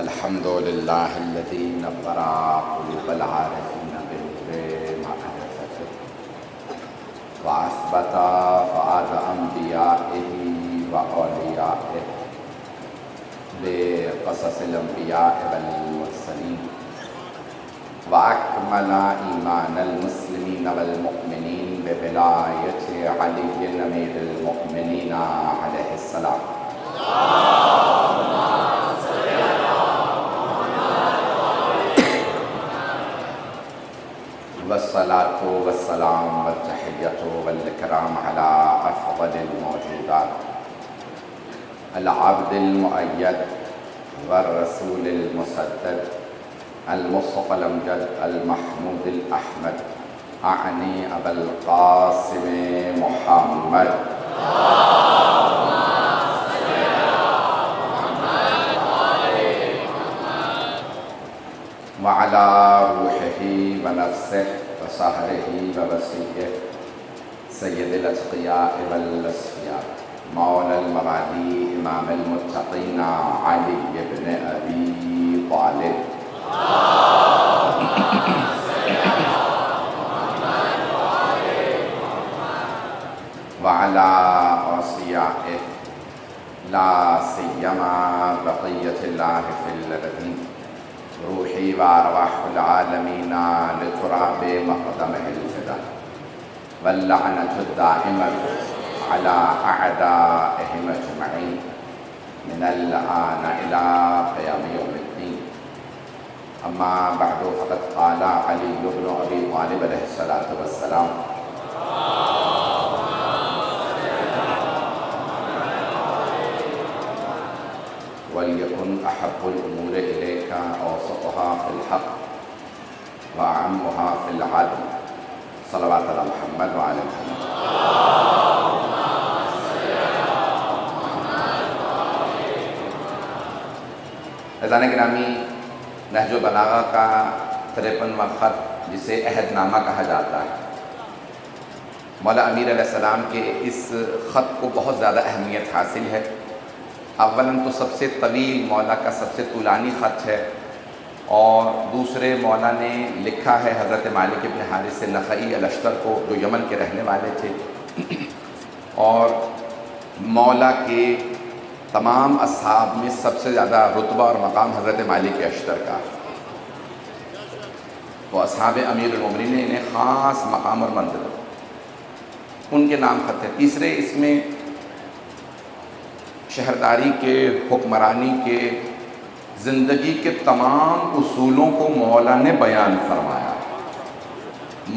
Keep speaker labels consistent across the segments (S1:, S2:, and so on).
S1: الحمد لله الذي نور قلوب العارفين بنور معرفته وأثبت فؤاد أنبيائه وأوليائه بقصص الأنبياء والمرسلين وأكمل إيمان المسلمين والمؤمنين بولاية علي أمير المؤمنين عليه السلام. والصلاة والسلام والتحية والإكرام على أفضل الموجودات العبد المؤيد والرسول المسدد المصطفى الأمجد المحمود الأحمد أعني أبا القاسم محمد وعلى روحه ونفسه وصهره ووسيعه سيد الأتقياء والأصفياء مولى المبادئ إمام المتقين علي بن أبي طالب وعلى أصفيائه لا سيما بقية الله في الأرضين روحي وأرواح العالمين لتراب مقدمه الفداء واللعنة الدائمة على أعدائهم أجمعين من الآن إلى قيام يوم الدين. أما بعد فقد قال علي بن أبي طالب عليه الصلاة والسلام وليكن أحب الأمور إليك أوسطها في الحق وأعمها في العدل صلوات على محمد وعلى محمد. عزیزان گرامی، نہج البلاغہ کا 53واں خط جسے عہد نامہ کہا جاتا ہے، مولا امیر علیہ السلام کے اس خط کو بہت زیادہ اہمیت حاصل ہے۔ اولاً تو سب سے طویل مولا کا سب سے طولانی خط ہے، اور دوسرے مولا نے لکھا ہے حضرت مالک ابن حارث نخعی الاشتر کو، جو یمن کے رہنے والے تھے، اور مولا کے تمام اصحاب میں سب سے زیادہ رتبہ اور مقام حضرت مالک اشتر کا، وہ اصحاب امیر المومنین نے انہیں خاص مقام اور منزل، ان کے نام خط ہے۔ تیسرے اس میں شہرداری کے، حکمرانی کے، زندگی کے تمام اصولوں کو مولا نے بیان فرمایا۔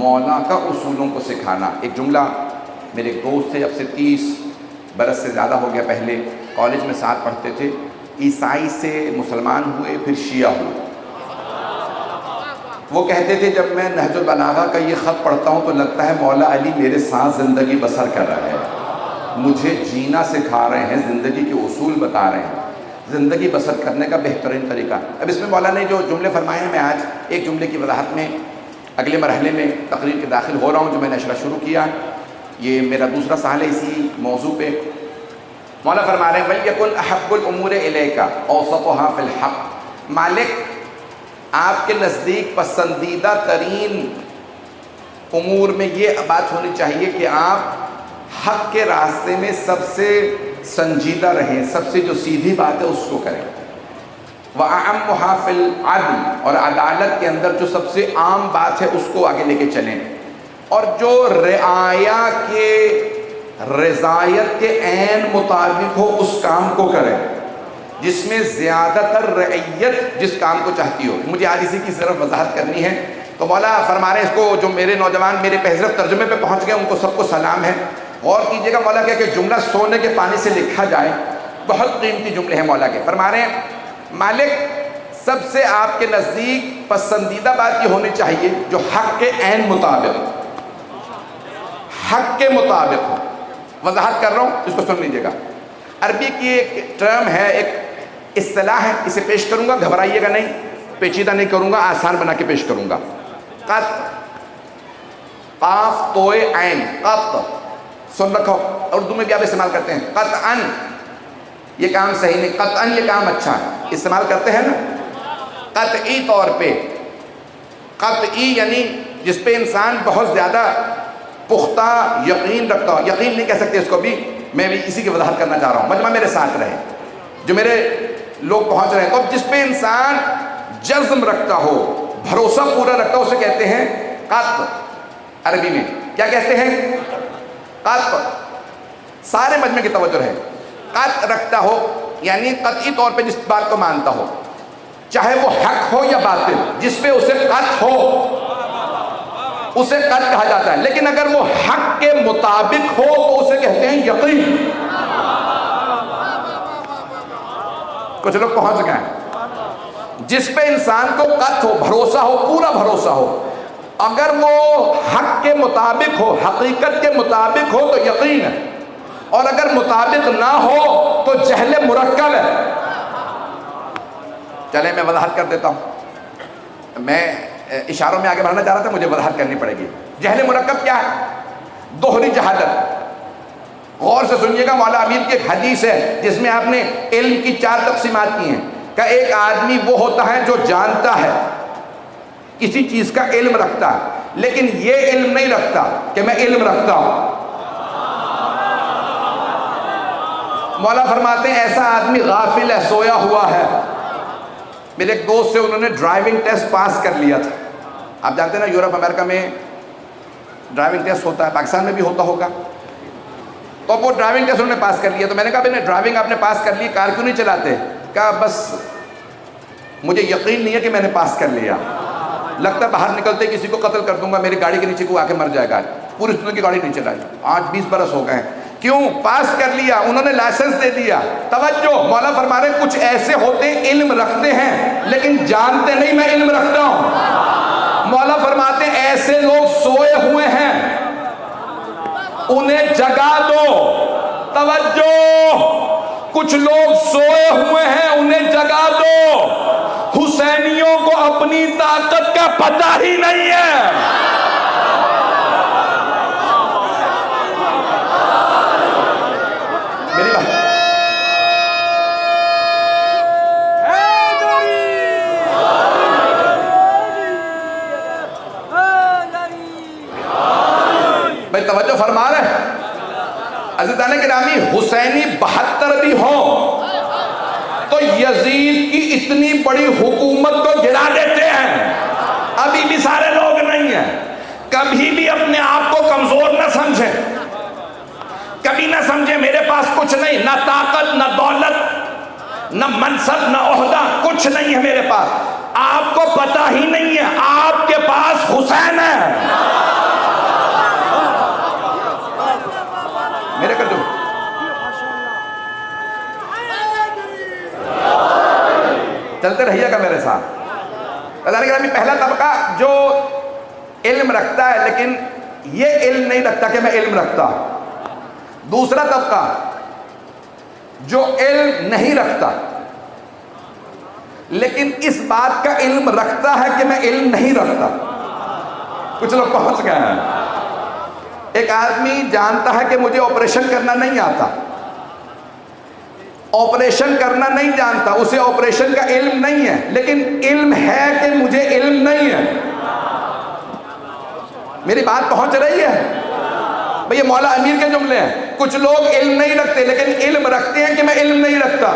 S1: مولا کا اصولوں کو سکھانا۔ ایک جملہ میرے ایک دوست تھے، اب سے 30 برس سے زیادہ ہو گیا، پہلے کالج میں ساتھ پڑھتے تھے، عیسائی سے مسلمان ہوئے پھر شیعہ ہوئے۔ وہ کہتے تھے جب میں نہج البلاغہ کا یہ خط پڑھتا ہوں تو لگتا ہے مولا علی میرے ساتھ زندگی بسر کر رہے ہیں، مجھے جینا سکھا رہے ہیں، زندگی کے اصول بتا رہے ہیں، زندگی بسر کرنے کا بہترین طریقہ۔ اب اس میں مولا نے جو جملے فرمائے ہیں، میں آج ایک جملے کی وضاحت میں اگلے مرحلے میں تقریر کے داخل ہو رہا ہوں، جو میں نے اشرا شروع کیا، یہ میرا دوسرا سال ہے اسی موضوع پہ۔ مولا فرما رہے ہیں وَلْيَكُنْ أَحَبُّ الْأُمُورِ إِلَيْكَ أَوْسَطُهَا فِي الْحَقِّ، مالک آپ کے نزدیک پسندیدہ ترین امور میں یہ بات ہونی چاہیے کہ آپ حق کے راستے میں سب سے سنجیدہ رہیں، سب سے جو سیدھی بات ہے اس کو کریں۔ وَأَعَمُّهَا فِي الْعَدْلِ، اور عدالت کے اندر جو سب سے عام بات ہے اس کو آگے لے کے چلیں، اور جو رعایا کے رضایت کے عین مطابق ہو اس کام کو کریں، جس میں زیادہ تر رعیت جس کام کو چاہتی ہو۔ مجھے آج اسی کی صرف وضاحت کرنی ہے، تو مولا فرما رہے ہیں اس کو، جو میرے نوجوان میرے پہلے ترجمے پہ پہنچ گئے ان کو سب کو سلام ہے، غور کیجئے گا۔ مولا کہ جملہ سونے کے پانی سے لکھا جائے، بہت قیمتی جملے ہیں مولا کے۔ فرما رہے ہیں مالک سب سے آپ کے نزدیک پسندیدہ بات یہ ہونی چاہیے جو حق کے عین مطابق، حق کے مطابق ہو۔ وضاحت کر رہا ہوں، اس کو سن لیجئے گا۔ عربی کی ایک ٹرم ہے، ایک اصطلاح ہے، اسے پیش کروں گا، گھبرائیے گا نہیں، پیچیدہ نہیں کروں گا، آسان بنا کے پیش کروں گا۔ قط، قاف توئے عین، قط، سن رکھو، اردو میں بھی آپ استعمال کرتے ہیں۔ قطعاً یہ کام صحیح نہیں، قطعاً یہ کام اچھا ہے، استعمال کرتے ہیں نا۔ قطعی طور پہ، قطعی یعنی جس پہ انسان بہت زیادہ پختہ یقین رکھتا ہو، یقین نہیں کہہ سکتے اس کو بھی، میں بھی اسی کی وضاحت کرنا چاہ رہا ہوں، مجمع میرے ساتھ رہے، جو میرے لوگ پہنچ رہے ہیں، تو جس پہ انسان جزم رکھتا ہو، بھروسہ پورا رکھتا ہو، اسے کہتے ہیں قطع۔ عربی میں کیا کہتے ہیں؟ قطع۔ سارے مجمع کی توجہ رہے، قطع رکھتا ہو یعنی قطعی طور پہ جس بات کو مانتا ہو، چاہے وہ حق ہو یا باطل، جس پہ اسے قطع ہو اسے قطع کہا جاتا ہے، لیکن اگر وہ حق کے مطابق ہو تو اسے کہتے ہیں یقین۔ کچھ لوگ پہنچ گئے ہیں، جس پہ انسان کو قطع ہو، بھروسہ ہو، پورا بھروسہ ہو، اگر وہ حق کے مطابق ہو، حقیقت کے مطابق ہو تو یقین ہے، اور اگر مطابق نہ ہو تو جہل مرکب ہے۔ چلے میں وضاحت کر دیتا ہوں، میں اشاروں میں آگے بڑھنا چاہ رہا تھا، مجھے وضاحت کرنی پڑے گی۔ جہل مرکب کیا ہے؟ دوہری جہالت۔ غور سے سنیے گا، مولا امیر کی ایک حدیث ہے جس میں آپ نے علم کی 4 تقسیمات کی ہیں، کہ ایک آدمی وہ ہوتا ہے جو جانتا ہے، کسی چیز کا علم رکھتا ہے، لیکن یہ علم نہیں رکھتا کہ میں علم رکھتا ہوں۔ مولا فرماتے ہیں ایسا آدمی غافل ہے، سویا ہوا ہے۔ میرے ایک دوست سے انہوں نے ڈرائیونگ ٹیسٹ پاس کر لیا تھا۔ آپ جانتے ہیں نا یورپ امریکہ میں ڈرائیونگ ٹیسٹ ہوتا ہے، پاکستان میں بھی ہوتا ہوگا، تو وہ ڈرائیونگ ٹیسٹ انہوں نے پاس کر لیا۔ تو میں نے کہا بھائی ڈرائیونگ آپ نے پاس کر لی، کار کیوں نہیں چلاتے؟ کہا بس مجھے یقین نہیں ہے کہ میں نے پاس کر لیا، لگتا ہے باہر نکلتے کسی کو قتل کر دوں گا، میری گاڑی کے نیچے کوئی آ کے مر جائے گا۔ پوری دنیا کی گاڑی نہیں چلائی، آج 20 برس ہو گئے ہیں۔ کیوں؟ پاس کر لیا، انہوں نے لائسنس دے دیا۔ توجہ، مولا فرما رہے ہیں کچھ ایسے ہوتے ہیں علم رکھتے ہیں لیکن جانتے نہیں میں علم رکھتا ہوں۔ مولا فرماتے ہیں ایسے لوگ سوئے ہوئے ہیں، انہیں جگا دو۔ توجہ، کچھ لوگ سوئے ہوئے ہیں، انہیں جگا دو۔ حسینیوں کو اپنی طاقت کا پتہ ہی نہیں ہے۔ میری بات بھائی توجہ فرما رہے ہیں عزیزان گرامی، حسینی 72 بھی ہوں تو یزید کی اتنی بڑی حکومت کو گرا دیتے ہیں۔ ابھی بھی سارے لوگ نہیں ہیں۔ کبھی بھی اپنے آپ کو کمزور نہ سمجھیں، کبھی نہ سمجھیں میرے پاس کچھ نہیں، نہ طاقت، نہ دولت، نہ منصب، نہ عہدہ، کچھ نہیں ہے میرے پاس۔ آپ کو پتہ ہی نہیں ہے آپ کے پاس حسین ہے۔ میرے کر دو چلتے رہیے گا میرے ساتھ۔ پہلا طبقہ جو علم رکھتا ہے لیکن یہ علم نہیں رکھتا کہ میں علم رکھتا ہوں۔ دوسرا طبقہ جو علم نہیں رکھتا لیکن اس بات کا علم رکھتا ہے کہ میں علم نہیں رکھتا۔ کچھ لوگ پہنچ گئے ہیں۔ ایک آدمی جانتا ہے کہ مجھے آپریشن کرنا نہیں آتا، آپریشن کرنا نہیں جانتا، اسے آپریشن کا علم نہیں ہے، لیکن علم ہے کہ مجھے علم نہیں ہے۔ میری بات پہنچ رہی ہے؟ بھئی یہ مولا امیر کے جملے ہیں۔ کچھ لوگ علم نہیں رکھتے لیکن علم رکھتے ہیں کہ میں علم نہیں رکھتا۔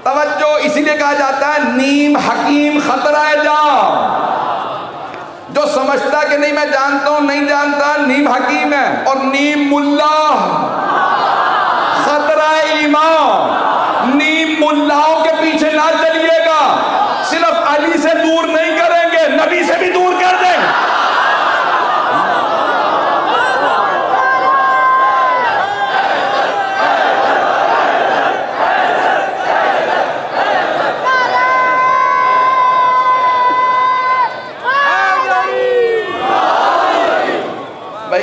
S1: توجہ، اسی لیے کہا جاتا ہے نیم حکیم خطرہ جان۔ جو سمجھتا کہ نہیں میں جانتا ہوں، نہیں جانتا، نیم حکیم ہے، اور نیم ملا خطرہ ایمان۔ نیم ملاؤں کے پیچھے نہ چلیے گا، صرف علی سے دور نہیں کریں گے، نبی سے بھی دور کر دیں۔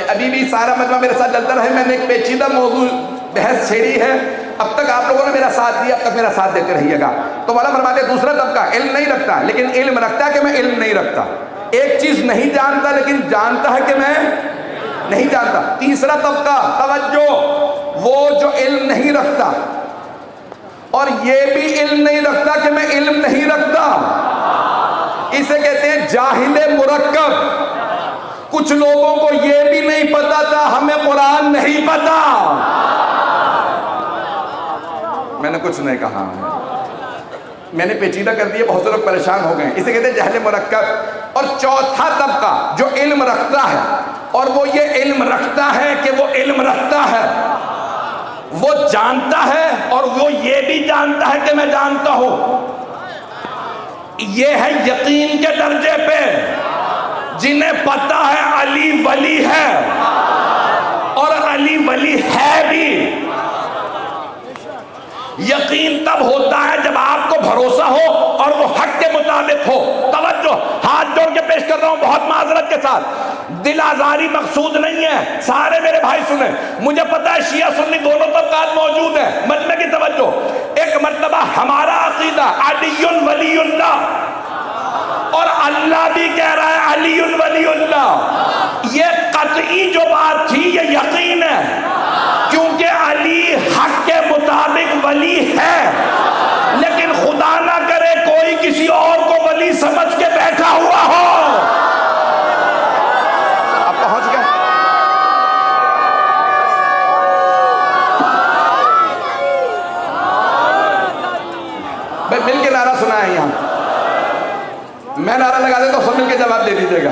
S1: ابھی بھی سارا مجمع میرے ساتھ چلتا رہے، میں نے ایک پیچیدہ موضوع بحث چھیڑی ہے، اب تک آپ لوگوں نے میرا ساتھ دیا، اب تک میرا ساتھ دیتے رہیے گا۔ تو مولا فرماتے ہیں دوسرا طبقہ علم نہیں رکھتا لیکن علم رکھتا ہے کہ میں علم نہیں رکھتا۔ ایک چیز نہیں جانتا لیکن جانتا ہے کہ میں نہیں جانتا۔ تیسرا طبقہ، توجہ، وہ جو علم نہیں رکھتا اور یہ بھی علم نہیں رکھتا کہ میں علم نہیں رکھتا۔ اسے کہتے ہیں جاہل مرکب. کچھ لوگوں کو یہ بھی نہیں پتا تھا ہمیں قرآن نہیں پتا. میں نے کچھ نہیں کہا ہے, میں نے پیچیدہ کر دیا, بہت سے لوگ پریشان ہو گئے. اسے کہتے ہیں جہل مرکب. اور چوتھا طبقہ جو علم رکھتا ہے, اور وہ یہ علم رکھتا ہے کہ وہ علم رکھتا ہے, وہ جانتا ہے اور وہ یہ بھی جانتا ہے کہ میں جانتا ہوں. یہ ہے یقین کے درجے پہ, جنہیں پتا ہے علی ولی ہے اور علی ولی ہے بھی. یقین تب ہوتا ہے جب آپ کو بھروسہ ہو اور وہ حق کے مطابق ہو. توجہ, ہاتھ جوڑ کے پیش کر رہا ہوں بہت معذرت کے ساتھ, دل آزاری مقصود نہیں ہے, سارے میرے بھائی سنیں. مجھے پتا ہے شیعہ سنی دونوں طبقات موجود ہیں, مجمع کی توجہ. ایک مرتبہ ہمارا عقیدہ علی ولی اللہ, اور اللہ بھی کہہ رہا ہے علی ولی اللہ. یہ قطعی جو بات تھی یہ یقین ہے, کیونکہ علی حق کے مطابق ولی ہے. لیکن خدا نہ کرے کوئی کسی اور کو ولی سمجھ کے بیٹھا ہوا ہو. اب پہنچ گئے. مل کے نعرہ سنا ہے یہاں, میں نعرہ لگا دے تو سب مل کے جواب دے دیجیے گا.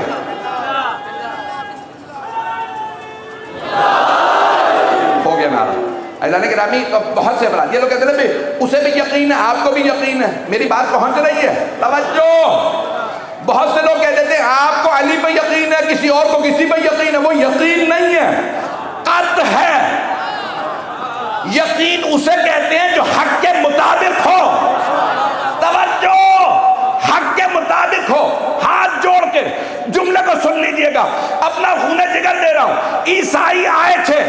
S1: ہو گیا نعرہ. اعلان گرامی بہت سے افراد, یہ لوگ کہتے ہیں بھی اسے بھی یقین ہے, آپ کو بھی یقین ہے. میری بات پہنچ رہی ہے؟ توجہ. بہت سے لوگ کہتے تھے آپ کو علی پہ یقین ہے, کسی اور کو کسی پہ یقین ہے. وہ یقین نہیں ہے, قطع ہے. یقین اسے کہتے ہیں جو حق کے مطابق ہو. توجہ, حق کے مطابق ہو. ہاتھ جوڑ کے جملے کو سن لیجئے گا, اپنا خون جگر دے رہا ہوں. عیسائی آئے تھے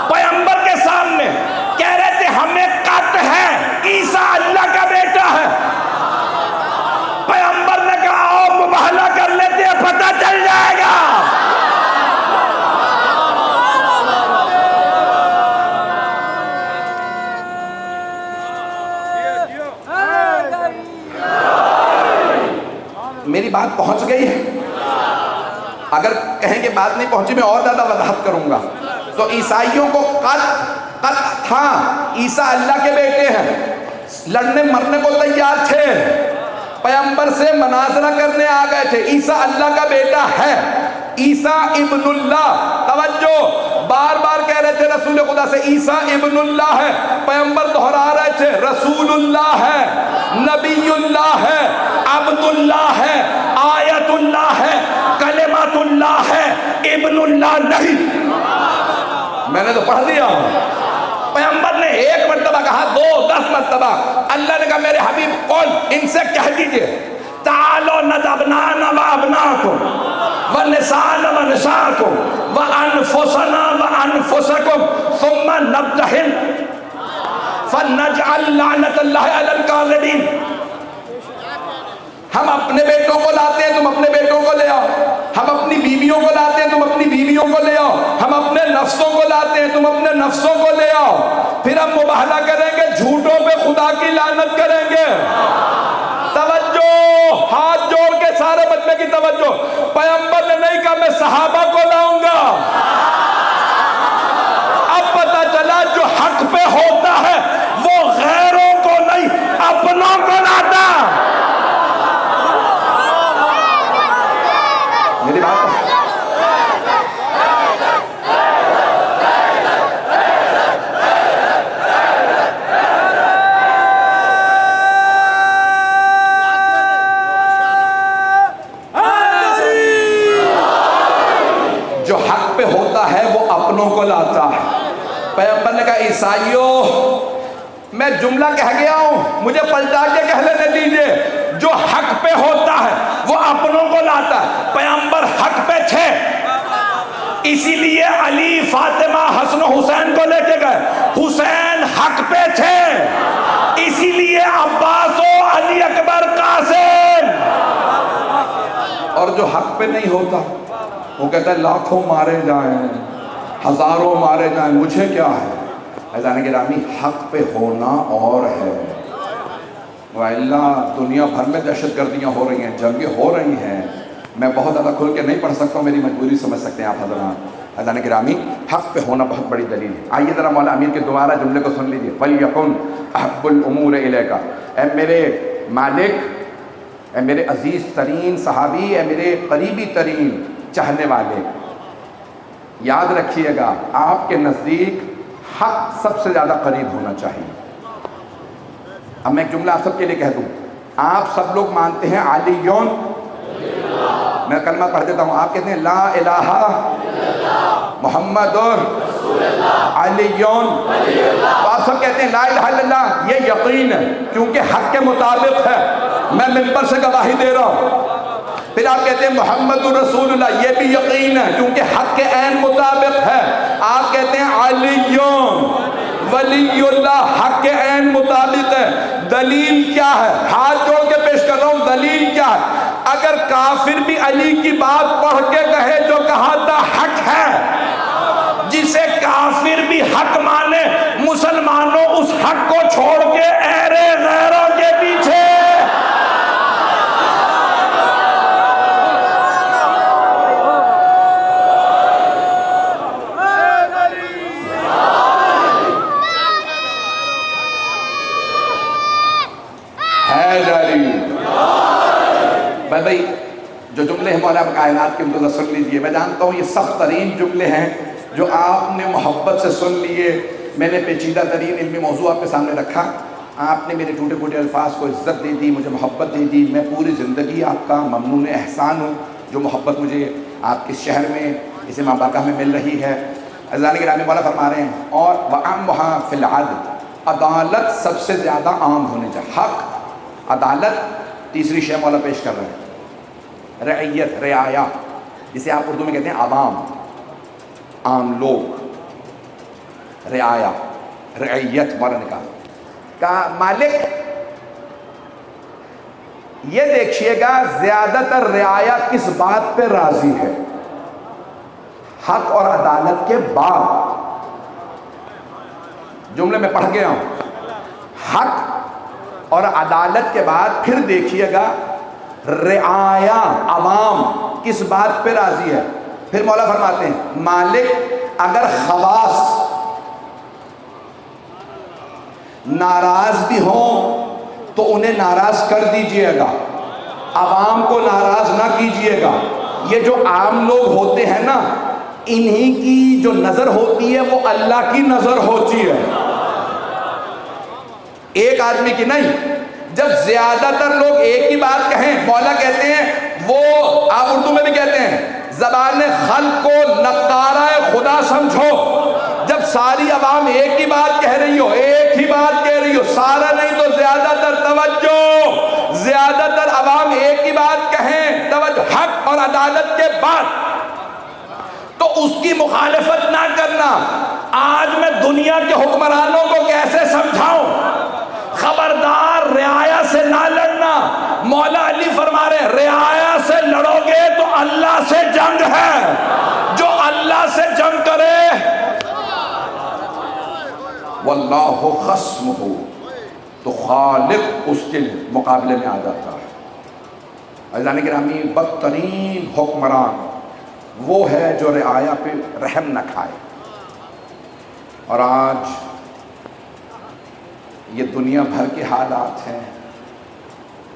S1: پیغمبر کے سامنے, کہہ رہے تھے ہمیں قطع ہے عیسیٰ اللہ کا بیٹا ہے. پیغمبر نے کہا آؤ مباہلہ کر لیتے ہیں, پتہ چل جائے گا. میری بات پہنچ گئی ہے؟ اگر کہیں کہ بات نہیں پہنچی میں اور زیادہ وضاحت کروں گا. تو عیسائیوں کو قطع تھا, عیسیٰ اللہ کے بیٹے ہیں, لڑنے مرنے کو تیار تھے, پیغمبر سے مناظرہ کرنے آ گئے تھے. عیسیٰ اللہ کا بیٹا ہے, عیسیٰ ابن اللہ. توجہ, بار بار کہہ رہے تھے رسول خدا سے عیسیٰ ابن اللہ ہے, پیغمبر دہرا رہے تھے رسول اللہ ہے, نبی اللہ ہے, عبد اللہ ہے, آیت اللہ ہے, کلمات اللہ ہے, ابن اللہ نہیں. میں نے تو پڑھ دیا. پیغمبر نے ایک مرتبہ کہا, 2 10 مرتبہ. اللہ نے کہا میرے حبیب قول ان سے کہہ دیجئے تعالوا ندبنانا و ابناکم و نسانا و نساکم و انفسنا و انفسکم ثم نبتہل فنجعل لعنت اللہ علی الکاذبین. ہم اپنے بیٹوں کو لاتے ہیں, تم اپنے بیٹوں کو لے آؤ. ہم اپنی بیویوں کو لاتے ہیں, تم اپنی بیویوں کو لے آؤ. ہم اپنے نفسوں کو لاتے ہیں, تم اپنے نفسوں کو لے آؤ. پھر ہم مباہلہ کریں گے, جھوٹوں پہ خدا کی لعنت کریں گے. توجہ, ہاتھ جوڑ کے سارے مجمع کی توجہ. پیغمبر نے نہیں کہا میں صحابہ کو لاؤں گا. اب پتہ چلا جو حق پہ ہوتا ہے وہ غیروں کو نہیں اپنوں کو لاتا. میری بات جو حق پہ ہوتا ہے وہ اپنوں کو لاتا ہے. پیغمبر نے کہا عیسائیوں میں جملہ کہہ گیا ہوں, مجھے پلٹا کے کہہ لینے دیجئے. جو حق پہ ہوتا ہے وہ اپنوں کو لاتا ہے. پیغمبر حق پہ تھے, اسی لیے علی فاطمہ حسن و حسین کو لے کے گئے. حسین حق پہ تھے, اسی لیے عباس و علی اکبر قاسم. اور جو حق پہ نہیں ہوتا وہ کہتا ہے لاکھوں مارے جائیں, ہزاروں مارے جائیں, مجھے کیا ہے. عزیزان گرامی, حق پہ ہونا اور ہے, اللہ دنیا بھر میں دہشت گردیاں ہو رہی ہیں، جنگیں ہو رہی ہیں، میں بہت زیادہ کھل کے نہیں پڑھ سکتا ہوں، میری مجبوری سمجھ سکتے ہیں آپ حضرات۔ حضران گرامی، حق پہ ہونا بہت بڑی دلیل ہے۔ آئیے ذرا مولا امیر کے دوبارہ جملے کو سن لیجیے، فَلْيَكُنْ أَحَبُّ الْأُمُورِ إِلَيْكَ، اے میرے مالک، اے میرے عزیز ترین صحابی، اے میرے قریبی ترین چاہنے والے، یاد رکھیے گا آپ کے نزدیک حق سب سے زیادہ قریب ہونا چاہیے۔ اب میں ایک جملہ آپ سب کے لیے کہہ دوں، آپ سب لوگ مانتے ہیں علیون، میں کلمہ پڑھ دیتا ہوں، آپ کہتے ہیں لا الہ محمد علیون، تو آپ سب کہتے ہیں لا الہ الا اللہ، یہ یقین ہے کیونکہ حق کے مطابق ہے، میں ممبر سے گواہی دے رہا ہوں۔ پھر آپ کہتے ہیں محمد رسول اللہ، یہ بھی یقین ہے کیونکہ حق کے عین مطابق ہے۔ آپ کہتے ہیں علیون ولی اللہ، حق کے عین مطابق ہے۔ دلیل کیا ہے؟ ہاتھ جوڑ کے پیش کر رہا ہوں، دلیل کیا ہے؟ اگر کافر بھی علی کی بات پڑھ کے کہے جو کہا تھا حق ہے، جسے کافر بھی حق مانے، مسلمانوں اس حق کو چھوڑ کے ایرے غیروں کے پیچھے بھائی جو جملے ہیں مولا کائنات کے اندر سن لیجئے۔ میں جانتا ہوں یہ سخت ترین جملے ہیں جو آپ نے محبت سے سن لیے، میں نے پیچیدہ ترین علمی موضوع آپ کے سامنے رکھا، آپ نے میرے ٹوٹے پھوٹے الفاظ کو عزت دے دی، مجھے محبت دے دی، میں پوری زندگی آپ کا ممنون احسان ہوں جو محبت مجھے آپ کے شہر میں اس امام بارگاہ میں مل رہی ہے۔ عزیزان گرامی، مولا فرما رہے ہیں اور وَأَعْمُهَا فِي الْعَدْلِ، عدالت سب سے زیادہ عام ہونے چاہیے۔ حق، عدالت، تیسری شے مولا پیش کر رہے ہیں رعیت، رعایا، جسے آپ اردو میں کہتے ہیں عوام، عام لوگ، رعایا، رعیت مولا نے کہا مالک یہ دیکھیے گا زیادہ تر رعایا کس بات پہ راضی ہے؟ حق اور عدالت کے بعد، جملے میں پڑھ گیا ہوں، حق اور عدالت کے بعد پھر دیکھیے گا رعایا، عوام کس بات پہ راضی ہے؟ پھر مولا فرماتے ہیں مالک اگر خواص ناراض بھی ہوں تو انہیں ناراض کر دیجئے گا، عوام کو ناراض نہ کیجئے گا۔ یہ جو عام لوگ ہوتے ہیں نا، انہی کی جو نظر ہوتی ہے وہ اللہ کی نظر ہوتی ہے، ایک آدمی کی نہیں۔ جب زیادہ تر لوگ ایک ہی بات کہیں، مولا کہتے ہیں وہ، آپ اردو میں بھی کہتے ہیں زبان خلق کو نقارہ خدا سمجھو۔ جب ساری عوام ایک ہی بات کہہ رہی ہو، ایک ہی بات کہہ رہی ہو، سارا نہیں تو زیادہ تر توجہ، زیادہ تر عوام ایک ہی بات کہیں، توجہ، حق اور عدالت کے بعد، تو اس کی مخالفت نہ کرنا۔ آج میں دنیا کے حکمرانوں کو کیسے سمجھاؤں؟ خبردار رعایا سے نہ لڑنا۔ مولا علی فرما رہے رعایا سے لڑو گے تو اللہ سے جنگ ہے، جو اللہ سے جنگ کرے واللہ خصمہ، تو خالق اس کے مقابلے میں آ جاتا ہے۔ عزیزان گرامی، بدترین حکمران وہ ہے جو رعایا پہ رحم نہ کھائے۔ اور آج یہ دنیا بھر کے حالات ہیں،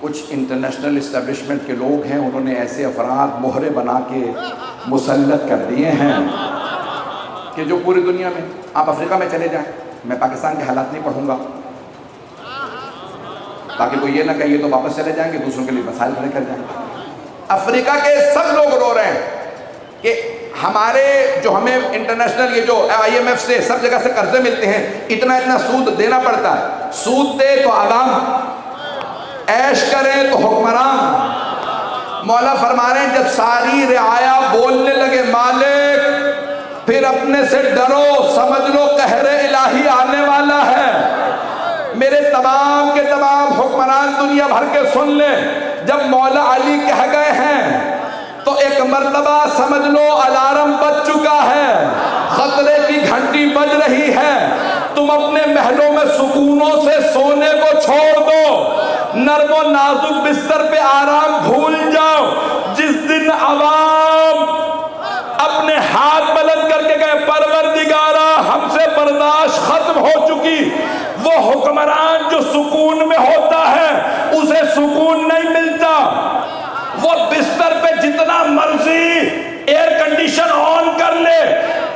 S1: کچھ انٹرنیشنل اسٹیبلشمنٹ کے لوگ ہیں، انہوں نے ایسے افراد مہرے بنا کے مسلط کر دیے ہیں کہ جو پوری دنیا میں، آپ افریقہ میں چلے جائیں، میں پاکستان کے حالات نہیں پڑھوں گا تاکہ کوئی یہ نہ کہے یہ تو واپس چلے جائیں گے، دوسروں کے لیے مسائل کھڑے کر جائیں گے۔ افریقہ کے سب لوگ رو رہے ہیں کہ ہمارے جو ہمیں انٹرنیشنل یہ جو IMF سے سب جگہ سے قرضے ملتے ہیں، اتنا سود دینا پڑتا ہے، سود دے تو عوام، عیش کریں تو حکمران۔ مولا فرما رہے ہیں جب ساری رعایا بولنے لگے مالک پھر اپنے سے ڈرو، سمجھ لو قہر الہی آنے والا ہے۔ میرے تمام کے تمام حکمران دنیا بھر کے سن لیں، جب مولا علی کہہ گئے ہیں تو ایک مرتبہ سمجھ لو الارم بج چکا ہے، خطرے کی گھنٹی بج رہی ہے۔ تم اپنے محلوں میں سکونوں سے سونے کو چھوڑ دو، نرم و نازک بستر پہ آرام بھول جاؤ. جس دن عوام اپنے ہاتھ بلند کر کے کہے پروردگارا ہم سے برداشت ختم ہو چکی، وہ حکمران جو سکون میں ہوتا ہے اسے سکون نہیں ملتا. وہ بستر پہ جتنا مرضی ایئر کنڈیشن آن کر لے،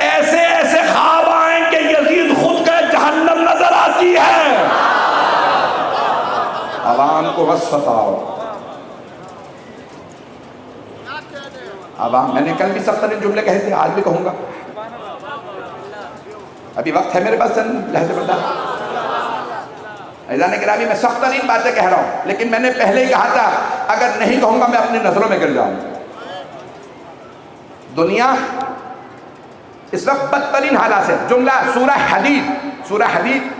S1: ایسے ایسے خواب آئیں کہ یزید خود کا جہنم نظر آتی ہے. عوام کو بس ستاؤ. عوام، میں نے کل بھی سخت ترین جملے کہے تھے، آج بھی کہوں گا. ابھی وقت ہے میرے پاس چند لہجے برداشت. عزیزان گرامی، میں سخت ترین باتیں کہہ رہا ہوں، لیکن میں نے پہلے ہی کہا تھا اگر نہیں کہوں گا میں اپنی نظروں میں گر جاؤں. دنیا اس وقت بدترین حالات ہے. جملہ سورہ حدید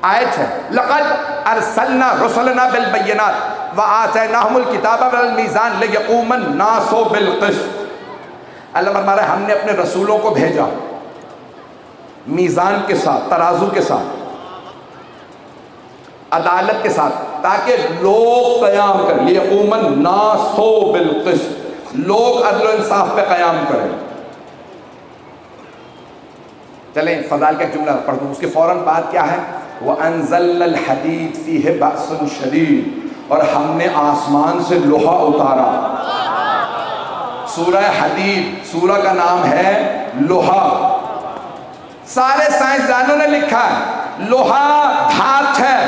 S1: آیت ہے، لقد ارسلنا رسلنا بالبینات وآتیناہم الکتاب والمیزان لیقوم الناس بالقسط. اللہ فرما رہا ہے ہم نے اپنے رسولوں کو بھیجا میزان کے ساتھ، ترازو کے ساتھ، عدالت کے ساتھ، تاکہ لوگ قیام کریں. لیقوم الناس بالقسط، لوگ عدل و انصاف پہ قیام کریں. چلیں فضائل کا ایک جملہ پڑھ دوں، اس کے فوراً بعد کیا ہے؟ وَأَنزَلْنَا الْحَدِيدَ فِيهِ بَأْسٌ شَدِيدٌ، اور ہم نے آسمان سے لوہا اتارا. سورہ حدید، سورہ کا نام ہے لوہا. سارے سائنسدانوں نے لکھا ہے لوہا دھات ہے،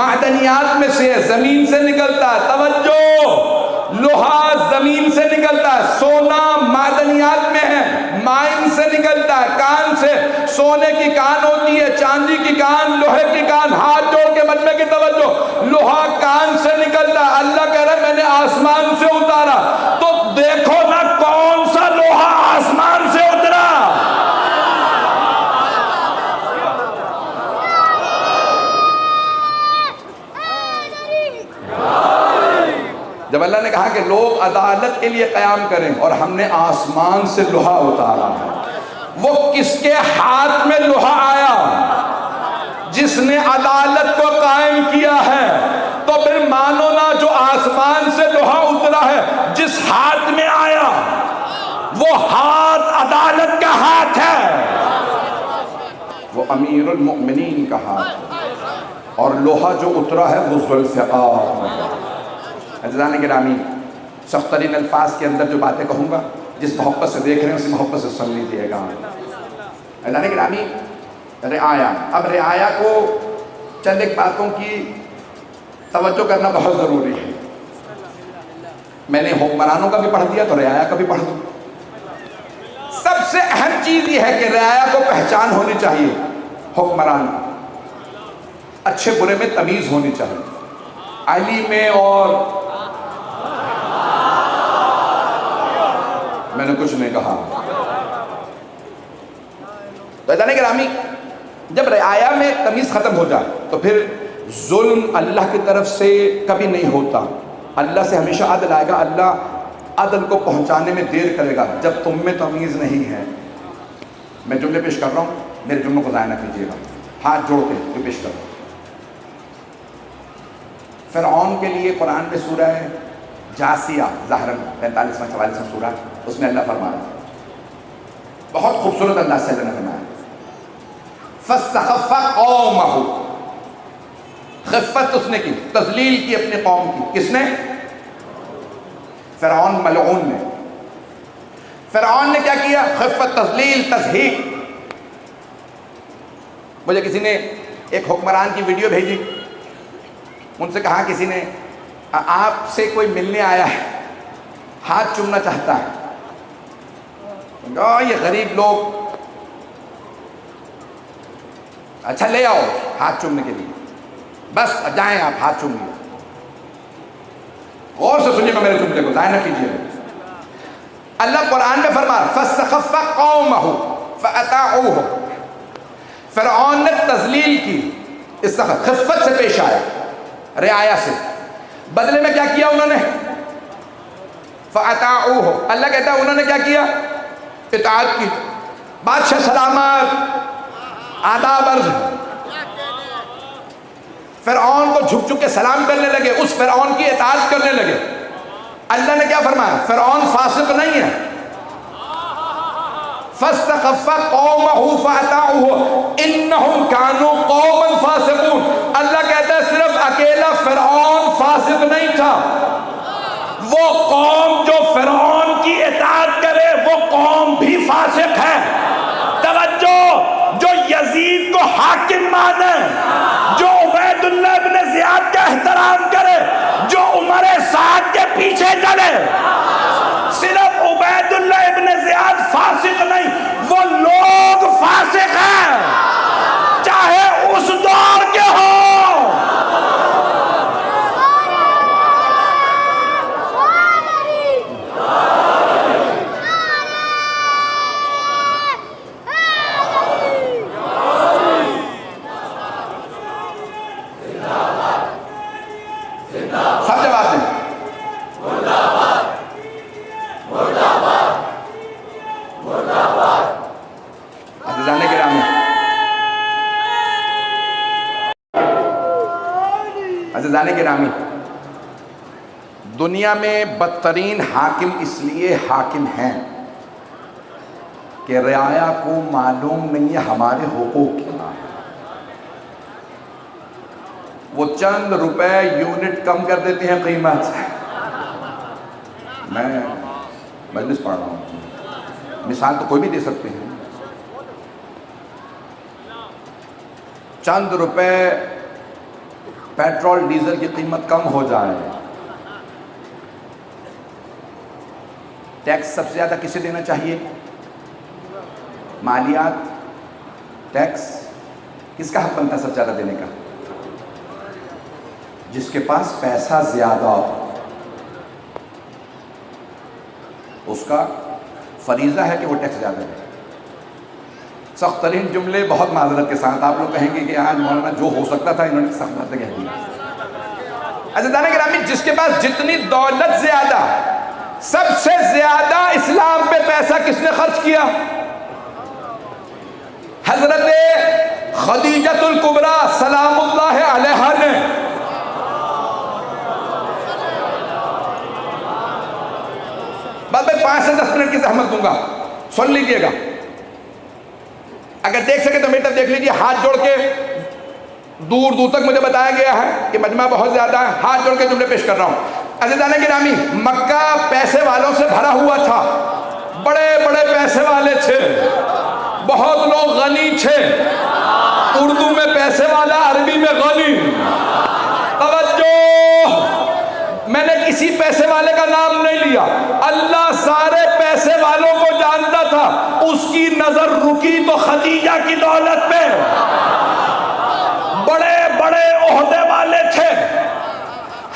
S1: معدنیات میں سے ہے، زمین سے نکلتا ہے. توجہ، لوہا زمین سے نکلتا ہے، سونا معدنیات میں ہے، مائن سے نکلتا ہے، کان سے. سونے کی کان ہوتی ہے، چاندی کی کان، لوہے کی کان. ہاتھ جوڑ کے مجمع کی توجہ، لوہا کان سے نکلتا ہے. اللہ کہہ رہا ہے میں نے آسمان سے اتارا. تو دیکھو نا کون سا لوہا آسمان سے اترا. جب اللہ نے کہا کہ لوگ عدالت کے لیے قیام کریں اور ہم نے آسمان سے لوہا اتارا ہے، وہ کس کے ہاتھ میں لوہا آیا؟ جس نے عدالت کو قائم کیا ہے. تو پھر مانو نا جو آسمان سے لوہا اترا ہے جس ہاتھ میں آیا وہ ہاتھ عدالت کا ہاتھ ہے، وہ امیر المؤمنین کا ہاتھ ہے. اور لوہا جو اترا ہے وہ ذوالفقار ہے. عزیزان گرامی، سخت ترین الفاظ کے اندر جو باتیں کہوں گا، جس محبت سے دیکھ رہے ہیں اسی محبت سے سن لیجیے گا. عزیزان گرامی، رعایا. اب رعایا کو چند ایک باتوں کی توجہ کرنا بہت ضروری ہے. میں نے حکمرانوں کا بھی پڑھ دیا تو رعایا کا بھی پڑھ دوں. سب سے اہم چیز یہ ہے کہ رعایا کو پہچان ہونی چاہیے. حکمران اچھے برے میں تمیز ہونی چاہیے. علی میں اور میں نے کچھ نہیں کہا. تو عزیزان گرامی، جب رعایا میں تمیز ختم ہو جائے تو پھر ظلم اللہ کی طرف سے کبھی نہیں ہوتا. اللہ سے ہمیشہ عدل آئے گا. اللہ عدل کو پہنچانے میں دیر کرے گا جب تم میں تمیز نہیں ہے. میں جملے پیش کر رہا ہوں، میرے جملوں کو ضائع نہ کیجیے گا. ہاتھ جوڑ کے جو پیش کر رہا ہوں. فرعون کے لیے قرآن میں سورہ جاسیہ ظاہراً 45واں 44واں سورہ، اس میں اللہ فرما رہا ہے بہت خوبصورت انداز سے. اللہ نے فرمایا فَاسْتَخَفَّ قَوْمَهُ، خفت اس نے کی، تذلیل کی اپنی قوم کی. کس نے؟ فرعون ملعون نے. فرعون نے کیا کیا؟ خفت، تذلیل، تضحیک. مجھے کسی نے ایک حکمران کی ویڈیو بھیجی، ان سے کہا کسی نے آپ سے کوئی ملنے آیا ہے، ہاتھ چومنا چاہتا ہے. یہ غریب لوگ، اچھا لے آؤ ہاتھ چومنے کے لیے، بس جائیں آپ ہاتھ چوم لیے. غور سے سنیے گا میرے جملے کو، ضائع نہ کیجیے. اللہ قرآن میں فرما فَاسْتَخَفَّ قَوْمَهُ فَأَطَاعُوهُ، فرعون نے تذلیل کی، خفت سے پیش آیا رعایا سے. بدلے میں کیا کیا انہوں نے؟ فَأَطَاعُوهُ، اللہ کہتا ہے انہوں نے کیا کیا؟ اطاعت کی. بادشاہ سلامت، آداب عرض. فرعون کو جھک جھک کے سلام کرنے لگے، اس فرعون کی اطاعت کرنے لگے۔ اللہ نے کیا فرمایا؟ فرعون فاسق نہیں ہے۔ فاستخف قومه فأطاعوه إنهم كانوا قوما فاسقون۔ اللہ کہتا ہے صرف اکیلا فرعون فاسق نہیں تھا، وہ قوم جو فرعون کی اطاعت کرے وہ قوم بھی فاسق ہے۔ توجہ، جو یزید کو حاکم مانے، جو عبید اللہ ابن زیاد کا احترام کرے، جو عمر سعد کے پیچھے چلے، صرف عبید اللہ ابن زیاد فاسق نہیں، وہ لوگ فاسق ہیں، چاہے اس دور کے ہوں۔ سب جواب دیں۔ عزیزان گرامی، عزیزان گرامی، دنیا میں بدترین حاکم اس لیے حاکم ہیں کہ رعایا کو معلوم نہیں ہے ہمارے حقوق کیا ہے۔ وہ چند روپے یونٹ کم کر دیتے ہیں قیمت۔ میں مجلس پڑھ رہا ہوں، مثال تو کوئی بھی دے سکتے ہیں۔ چند روپے پیٹرول ڈیزل کی قیمت کم ہو جائے، ٹیکس سب سے زیادہ کسے دینا چاہیے؟ مالیات، ٹیکس کس کا حق بنتا ہے سب سے زیادہ دینے کا؟ جس کے پاس پیسہ زیادہ ہو، اس کا فریضہ ہے کہ وہ ٹیکس زیادہ ہے۔ سخت ترین جملے بہت معذرت کے ساتھ آپ لوگ کہیں گے کہ آج مولانا جو ہو سکتا تھا انہوں نے سخت باتیں کہہ دی۔ عزیزان گرامی، جس کے پاس جتنی دولت زیادہ، سب سے زیادہ اسلام پہ پیسہ کس نے خرچ کیا؟ حضرت خدیجۃ الکبریٰ سلام اللہ علیہا نے۔ بس میں 5 سے 10 منٹ کی زحمت دوں گا، سن لیجئے گا، اگر دیکھ سکے تو میری طرف دیکھ لیجئے۔ ہاتھ جوڑ کے، دور دور تک مجھے بتایا گیا ہے کہ مجمع بہت زیادہ ہے، ہاتھ جوڑ کے جملے پیش کر رہا ہوں۔ عزیزان گرامی، مکہ پیسے والوں سے بھرا ہوا تھا، بڑے بڑے پیسے والے تھے، بہت لوگ غنی تھے، اردو میں پیسے والا، عربی میں غنی۔ توجہ، میں نے کسی پیسے والے کا نام نہیں لیا، اللہ سارے پیسے والوں کو جانتا تھا، اس کی نظر رکی تو خدیجہ کی دولت پہ۔ بڑے بڑے عہدے والے تھے،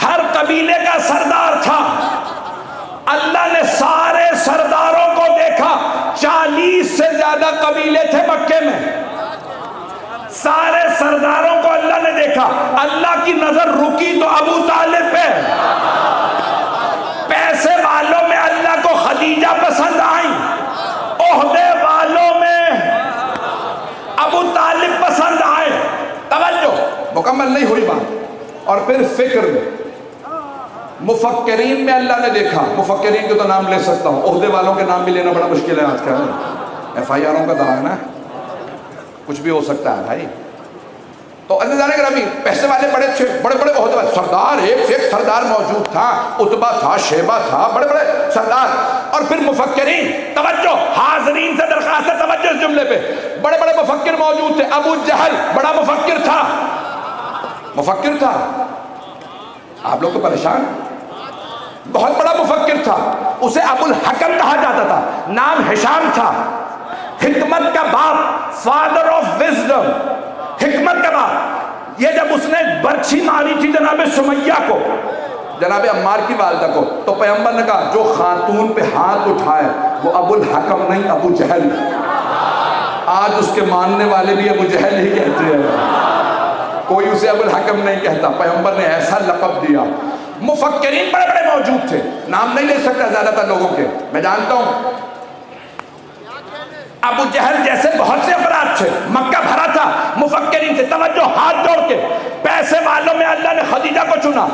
S1: ہر قبیلے کا سردار تھا، اللہ نے سارے سرداروں کو دیکھا، 40 سے زیادہ قبیلے تھے مکے میں، سارے سرداروں کو اللہ نے دیکھا، اللہ کی نظر رکی تو ابو طالب پہ۔ پیسے والوں میں اللہ کو خدیجہ پسند آئی، عہدے والوں میں ابو طالب پسند آئے۔ توجہ، مکمل نہیں ہوئی بات۔ اور پھر فکر میں، مفکرین میں اللہ نے دیکھا، مفکرین کے تو نام لے سکتا ہوں، عہدے والوں کے نام بھی لینا بڑا مشکل ہے آج کل، FIRوں کا زمانہ، کچھ بھی ہو سکتا ہے بھائی۔ تو عزیزان گرامی، پیسے والے بڑے تھے، بڑے بڑے عہدے والے سردار، ایک سے ایک سردار موجود تھا، عتبہ تھا، شیبہ تھا، بڑے بڑے سردار۔ اور پھر مفکرین، توجہ، حاضرین سے درخواست ہے توجہ اس جملے پہ، بڑے بڑے مفکر موجود تھے۔ ابو جہل بڑا مفکر تھا، مفکر تھا، آپ لوگ تو پریشان، بہت بڑا مفکر تھا، اسے ابو الحکم کہا جاتا تھا، نام ہشام تھا، حکمت کا باپ، فادر آف وزڈم، حکمت کا باپ۔ یہ جب اس نے برچھی ماری تھی جناب سمیہ کو، جناب عمار کی والدہ کو، تو پیغمبر نے کہا جو خاتون پہ ہاتھ اٹھائے وہ ابو الحکم نہیں، ابو جہل۔ آج اس کے ماننے والے بھی ابو جہل ہی کہتے ہیں، کوئی اسے ابو الحکم نہیں کہتا، پیغمبر نے ایسا لقب دیا۔ مفکرین بڑے بڑے موجود تھے، نام نہیں لے سکتا زیادہ تر لوگوں کے، میں جانتا ہوں۔ ابو جہل جیسے بہت سے افراد تھے، مکہ بھرا تھا، مفکرین سے توجہ ہاتھ جوڑ کے، پیسے والوں میں اللہ نے خدیجہ کو چنا،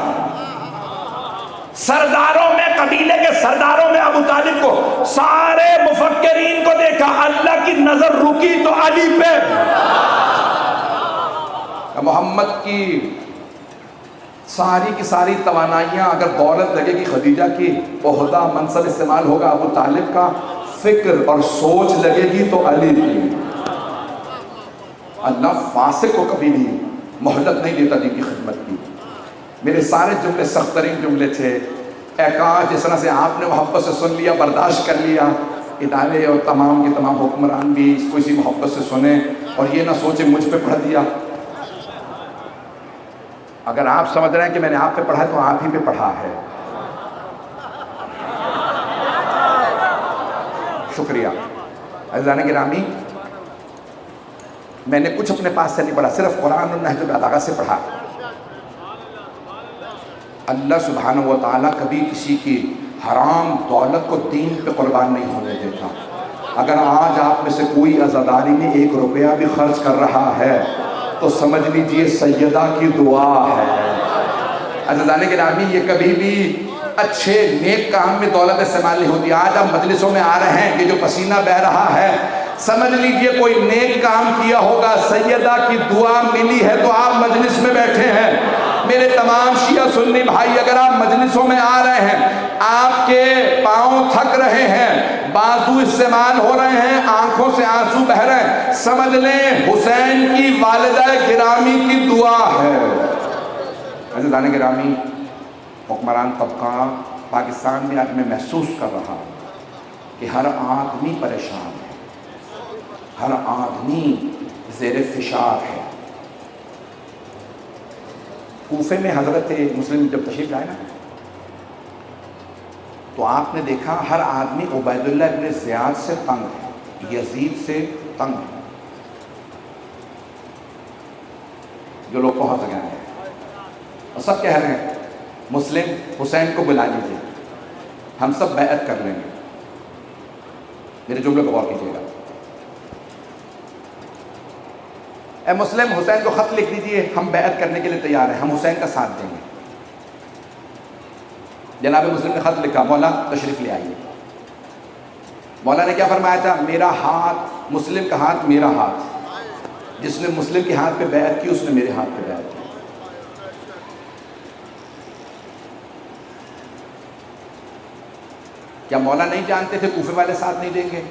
S1: سرداروں میں، قبیلے کے سرداروں میں ابو طالب کو، سارے مفکرین کو دیکھا، اللہ کی نظر رکی تو علی پہ۔ محمد کی ساری کی ساری توانائیاں اگر دولت لگے گی خدیجہ کی، عہدہ منصب استعمال ہوگا ابو طالب کا، فکر اور سوچ لگے گی تو علی کی۔ اللہ فاسق کو کبھی بھی مہلت نہیں دیتا دین کی خدمت کی۔ میرے سارے جملے سخت ترین جملے تھے، اے کاش جس طرح سے آپ نے محبت سے سن لیا، برداشت کر لیا، ادارے اور تمام کے تمام حکمران بھی اس کو اسی محبت سے سنیں اور یہ نہ سوچیں مجھ پہ پڑھ دیا۔ اگر آپ سمجھ رہے ہیں کہ میں نے آپ پہ پڑھا ہے تو آپ ہی پہ پڑھا ہے۔ شکریہ عزیزان گرامی، میں نے کچھ اپنے پاس سے نہیں پڑھا، صرف قرآن اور نہج البلاغہ سے پڑھا۔ اللہ سبحانہ و تعالیٰ کبھی کسی کی حرام دولت کو دین پہ قربان نہیں ہونے دیتا۔ اگر آج آپ میں سے کوئی عزاداری میں 1 روپیہ بھی خرچ کر رہا ہے تو سمجھ لیجئے سیدہ کی دعا ہے۔ عزیزان گرامی، یہ کبھی بھی اچھے نیک کام میں دولت استعمال نہیں ہوتی۔ آج آپ مجلسوں میں آ رہے ہیں کہ جو پسینہ بہہ رہا ہے، سمجھ لیجئے کوئی نیک کام کیا ہوگا، سیدہ کی دعا ملی ہے تو آپ مجلس میں بیٹھے ہیں۔ میرے تمام شیعہ سنی بھائی، اگر آپ مجلسوں میں آ رہے ہیں، آپ کے پاؤں تھک رہے ہیں، بازو استعمال ہو رہے ہیں، آنکھوں سے آنسو بہہ رہے ہیں، سمجھ لیں حسین کی والدہ گرامی کی دعا ہے۔ عزیزان گرامی، حکمران طبقہ پاکستان میں آج میں محسوس کر رہا ہوں کہ ہر آدمی پریشان ہے، ہر آدمی زیر فشار ہے۔ کوفے میں حضرت مسلم جب تشریف لائے نا تو آپ نے دیکھا ہر آدمی عبید اللہ ابن زیاد سے تنگ ہے، یزید سے تنگ ہے، جو لوگ پہنچ گئے ہیں، اور سب کہہ رہے ہیں مسلم حسین کو بلا لیجیے، ہم سب بیعت کر لیں گے۔ میرے جملے کو غور کیجیے گا، اے مسلم حسین کو خط لکھ دیجئے، ہم بیعت کرنے کے لیے تیار ہیں، ہم حسین کا ساتھ دیں گے۔ جناب مسلم نے خط لکھا، مولا تشریف لے آئیے۔ مولا نے کیا فرمایا تھا؟ میرا ہاتھ، مسلم کا ہاتھ میرا ہاتھ، جس نے مسلم کے ہاتھ پہ بیعت کی اس نے میرے ہاتھ پہ بیعت کی۔ کیا مولا نہیں جانتے تھے کوفے والے ساتھ نہیں دیں گے،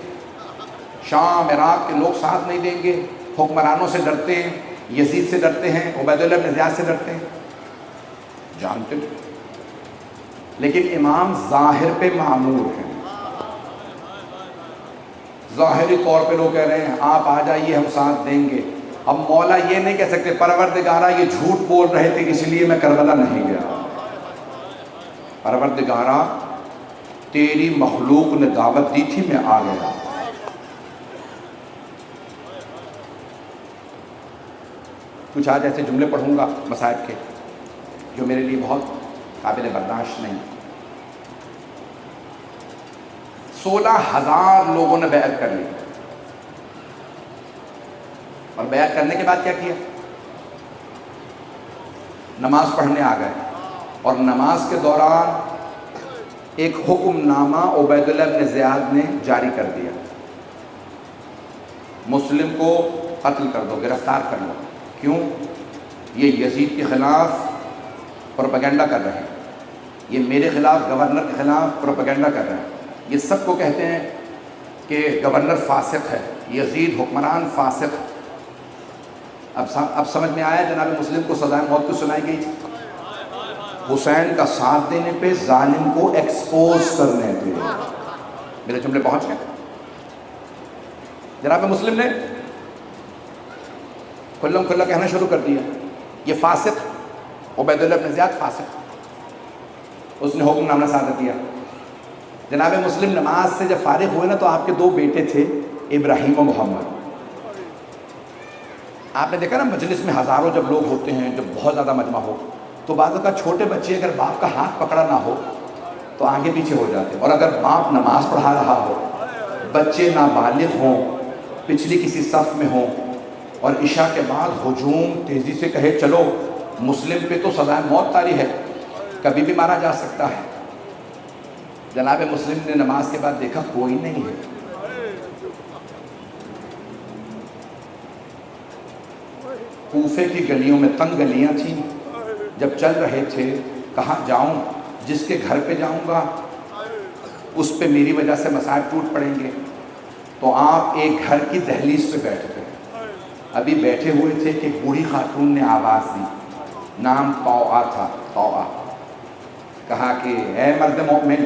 S1: شام عراق کے لوگ ساتھ نہیں دیں گے، حکمرانوں سے ڈرتے ہیں، یزید سے ڈرتے ہیں، عبید اللہ بن زیاد سے ڈرتے ہیں؟ جانتے تھے، لیکن امام ظاہر پہ معمور ہیں، ظاہری طور پہ لوگ کہہ رہے ہیں آپ آ جائیے ہم ساتھ دیں گے۔ اب مولا یہ نہیں کہہ سکتے پروردگارہ یہ جھوٹ بول رہے تھے اس لیے میں کربلا نہیں گیا۔ پروردگارہ تیری مخلوق نے دعوت دی تھی، میں آ گیا۔ کچھ آج ایسے جملے پڑھوں گا مصائب کے جو میرے لیے بہت قابل برداشت نہیں۔ 16,000 لوگوں نے بیعت کر لی، اور بیعت کرنے کے بعد کیا کیا؟ نماز پڑھنے آ گئے، اور نماز کے دوران ایک حکم نامہ عبید اللہ بن زیاد نے جاری کر دیا، مسلم کو قتل کر دو، گرفتار کر لو۔ کیوں؟ یہ یزید کے خلاف پروپیگنڈا کر رہے ہیں، یہ میرے خلاف گورنر کے خلاف پروپیگنڈا کر رہے ہیں، یہ سب کو کہتے ہیں کہ گورنر فاسق ہے، یزید حکمران فاسق ہے۔ اب سمجھ میں آیا جناب مسلم کو سزائے موت کو سنائی گئی تھی، حسین کا ساتھ دینے پہ، ظالم کو ایکسپوز کرنے پہ۔ میرے جملے پہنچ گئے؟ جناب مسلم نے کھلم کھلا کہنا شروع کر دیا یہ فاسق، عبید اللہ بن زیاد فاسق۔ اس نے حکم نامہ صادر کیا۔ جناب مسلم نماز سے جب فارغ ہوئے نا تو آپ کے 2 بیٹے تھے، ابراہیم و محمد۔ آپ نے دیکھا نا مجلس میں ہزاروں جب لوگ ہوتے ہیں، جب بہت زیادہ مجمع ہو تو بعض اوقات چھوٹے بچے اگر باپ کا ہاتھ پکڑا نہ ہو تو آگے پیچھے ہو جاتے، اور اگر باپ نماز پڑھا رہا ہو، بچے نابالغ ہوں، پچھلی کسی صف میں ہوں، اور عشاء کے بعد ہجوم تیزی سے کہے چلو مسلم پہ تو سزائے موت طاری ہے، کبھی بھی مارا جا سکتا ہے۔ جناب مسلم نے نماز کے بعد دیکھا کوئی نہیں ہے، کوفے کی گلیوں میں تنگ گلیاں تھیں، جب چل رہے تھے کہاں جاؤں، جس کے گھر پہ جاؤں گا اس پہ میری وجہ سے مصائب ٹوٹ پڑیں گے، تو آپ ایک گھر کی دہلیز پہ بیٹھ گئے۔ ابھی بیٹھے ہوئے تھے کہ بوڑھی خاتون نے آواز دی، نام طوعہ تھا، طوعہ، کہا کہ اے مرد مومن،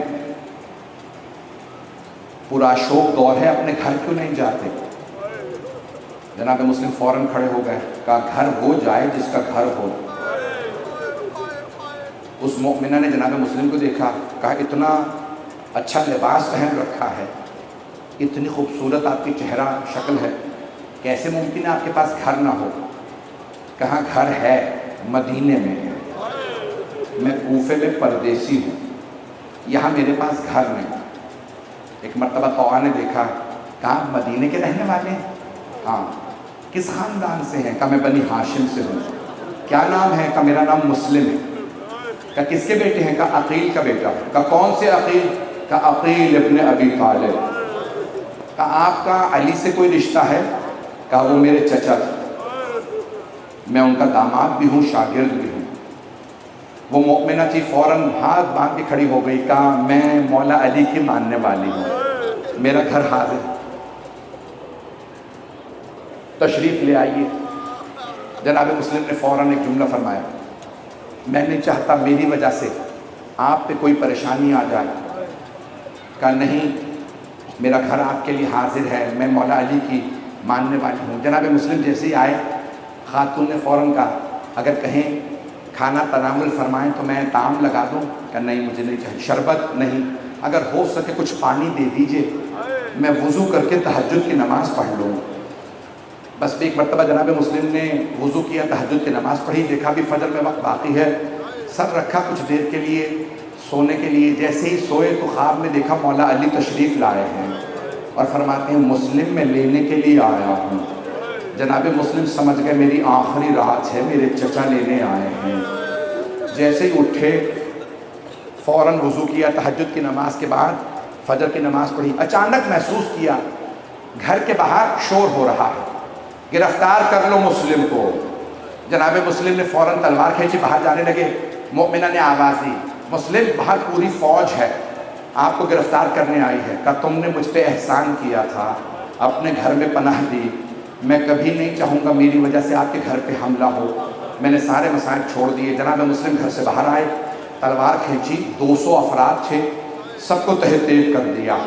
S1: پورا شوق دور ہے، اپنے گھر کیوں نہیں جاتے؟ جناب مسلم فوراً کھڑے ہو گئے، کہا گھر وہ جائے جس کا گھر ہو۔ اس مومنہ نے جناب مسلم کو دیکھا، کہا اتنا اچھا لباس پہن رکھا ہے، اتنی خوبصورت آپ کی چہرہ شکل ہے، کیسے ممکن ہے آپ کے پاس گھر نہ ہو؟ کہا گھر ہے، مدینے میں ہے، میں کوفے میں پردیسی ہوں، یہاں میرے پاس گھر نہیں۔ ایک مرتبہ طوعہ نے دیکھا، کہا مدینے کے رہنے والے ہیں؟ ہاں۔ کس خاندان سے ہیں؟ کہا میں بنی ہاشم سے ہوں۔ کیا نام ہے؟ کہا میرا نام مسلم ہے۔ کہا کس کے بیٹے ہیں؟ کہا عقیل کا بیٹا۔ کہا کون سے عقیل؟ کہا عقیل ابن ابی طالب۔ کہا آپ کا علی سے کوئی رشتہ ہے؟ کہا وہ میرے چچا تھے، میں ان کا داماد بھی ہوں، شاگرد بھی ہوں۔ وہ مؤمنہ تھی، فوراً ہاتھ باندھ کے کھڑی ہو گئی، کہا میں مولا علی کی ماننے والی ہوں، میرا گھر حاضر، تشریف لے آئیے۔ جناب مسلم نے فوراً ایک جملہ فرمایا، میں نہیں چاہتا میری وجہ سے آپ پہ کوئی پریشانی آ جائے۔ کہا نہیں، میرا گھر آپ کے لیے حاضر ہے، میں مولا علی کی ماننے والی ہوں۔ جناب مسلم جیسے ہی آئے، خاتون نے فوراً کہا اگر کہیں کھانا تناول فرمائیں تو میں طعام لگا دوں؟ کہا نہیں مجھے نہیں چاہیے۔ شربت؟ نہیں۔ اگر ہو سکے کچھ پانی دے دیجئے، میں وضو کر کے تہجد کی نماز پڑھ لوں۔ بس ایک مرتبہ جناب مسلم نے وضو کیا، تہجد کی نماز پڑھی، دیکھا بھی فجر میں وقت باقی ہے، سر رکھا کچھ دیر کے لیے سونے کے لیے۔ جیسے ہی سوئے تو خواب میں دیکھا مولا علی تشریف لائے ہیں اور فرماتے ہیں مسلم میں لینے کے لیے آیا ہوں۔ جناب مسلم سمجھ گئے میری آخری رات ہے، میرے چچا لینے آئے ہیں۔ جیسے ہی اٹھے فوراً وضو کیا، تہجد کی نماز کے بعد فجر کی نماز پڑھی۔ اچانک محسوس کیا گھر کے باہر شور ہو رہا ہے، گرفتار کر لو مسلم کو۔ جناب مسلم نے فوراً تلوار کھینچی، باہر جانے لگے۔ مؤمنہ نے آواز دی، مسلم باہر پوری فوج ہے، آپ کو گرفتار کرنے آئی ہے۔ کہا تم نے مجھ پہ احسان کیا تھا، اپنے گھر میں پناہ دی، میں کبھی نہیں چاہوں گا میری وجہ سے آپ کے گھر پہ حملہ ہو، میں نے سارے مسائل چھوڑ دیے۔ جناب مسلم گھر سے باہر آئے، تلوار کھینچی، 200 افراد تھے، سب کو تہہ تیغ کر دیا۔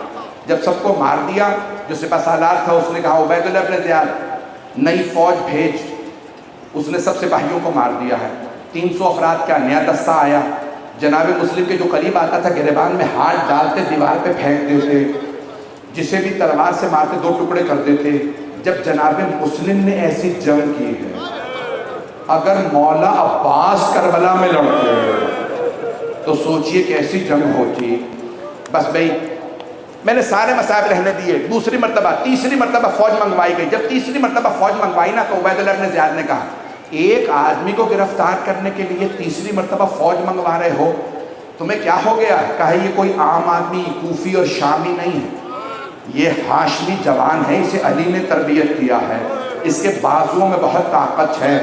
S1: جب سب کو مار دیا، جو سپہ سالار تھا اس نے کہا عبید اللہ بن زیاد نئی فوج بھیج، اس نے سب سپاہیوں کو مار دیا ہے۔ 300 افراد کا نیا دستہ آیا، جناب مسلم کے جو قریب آتا تھا گریبان میں ہاتھ ڈالتے دیوار پہ پھینک دیتے، جسے بھی تلوار سے مارتے 2 ٹکڑے کر دیتے۔ جب جناب مسلم نے ایسی جنگ کی ہے، اگر مولا عباس کربلا میں لڑتے تو سوچئے کیسی جنگ ہوتی۔ بس بھئی میں نے سارے مصائب رہنے دیے۔ دوسری مرتبہ، تیسری مرتبہ فوج منگوائی گئی۔ جب تیسری مرتبہ فوج منگوائی نا تو عبید اللہ بن زیاد نے کہا ایک آدمی کو گرفتار کرنے کے لیے تیسری مرتبہ فوج منگوا رہے ہو، تمہیں کیا ہو گیا؟ کہا یہ کوئی عام آدمی کوفی اور شامی نہیں ہے، یہ ہاشمی جوان ہے، اسے علی نے تربیت کیا ہے، اس کے بازوؤں میں بہت طاقت ہے۔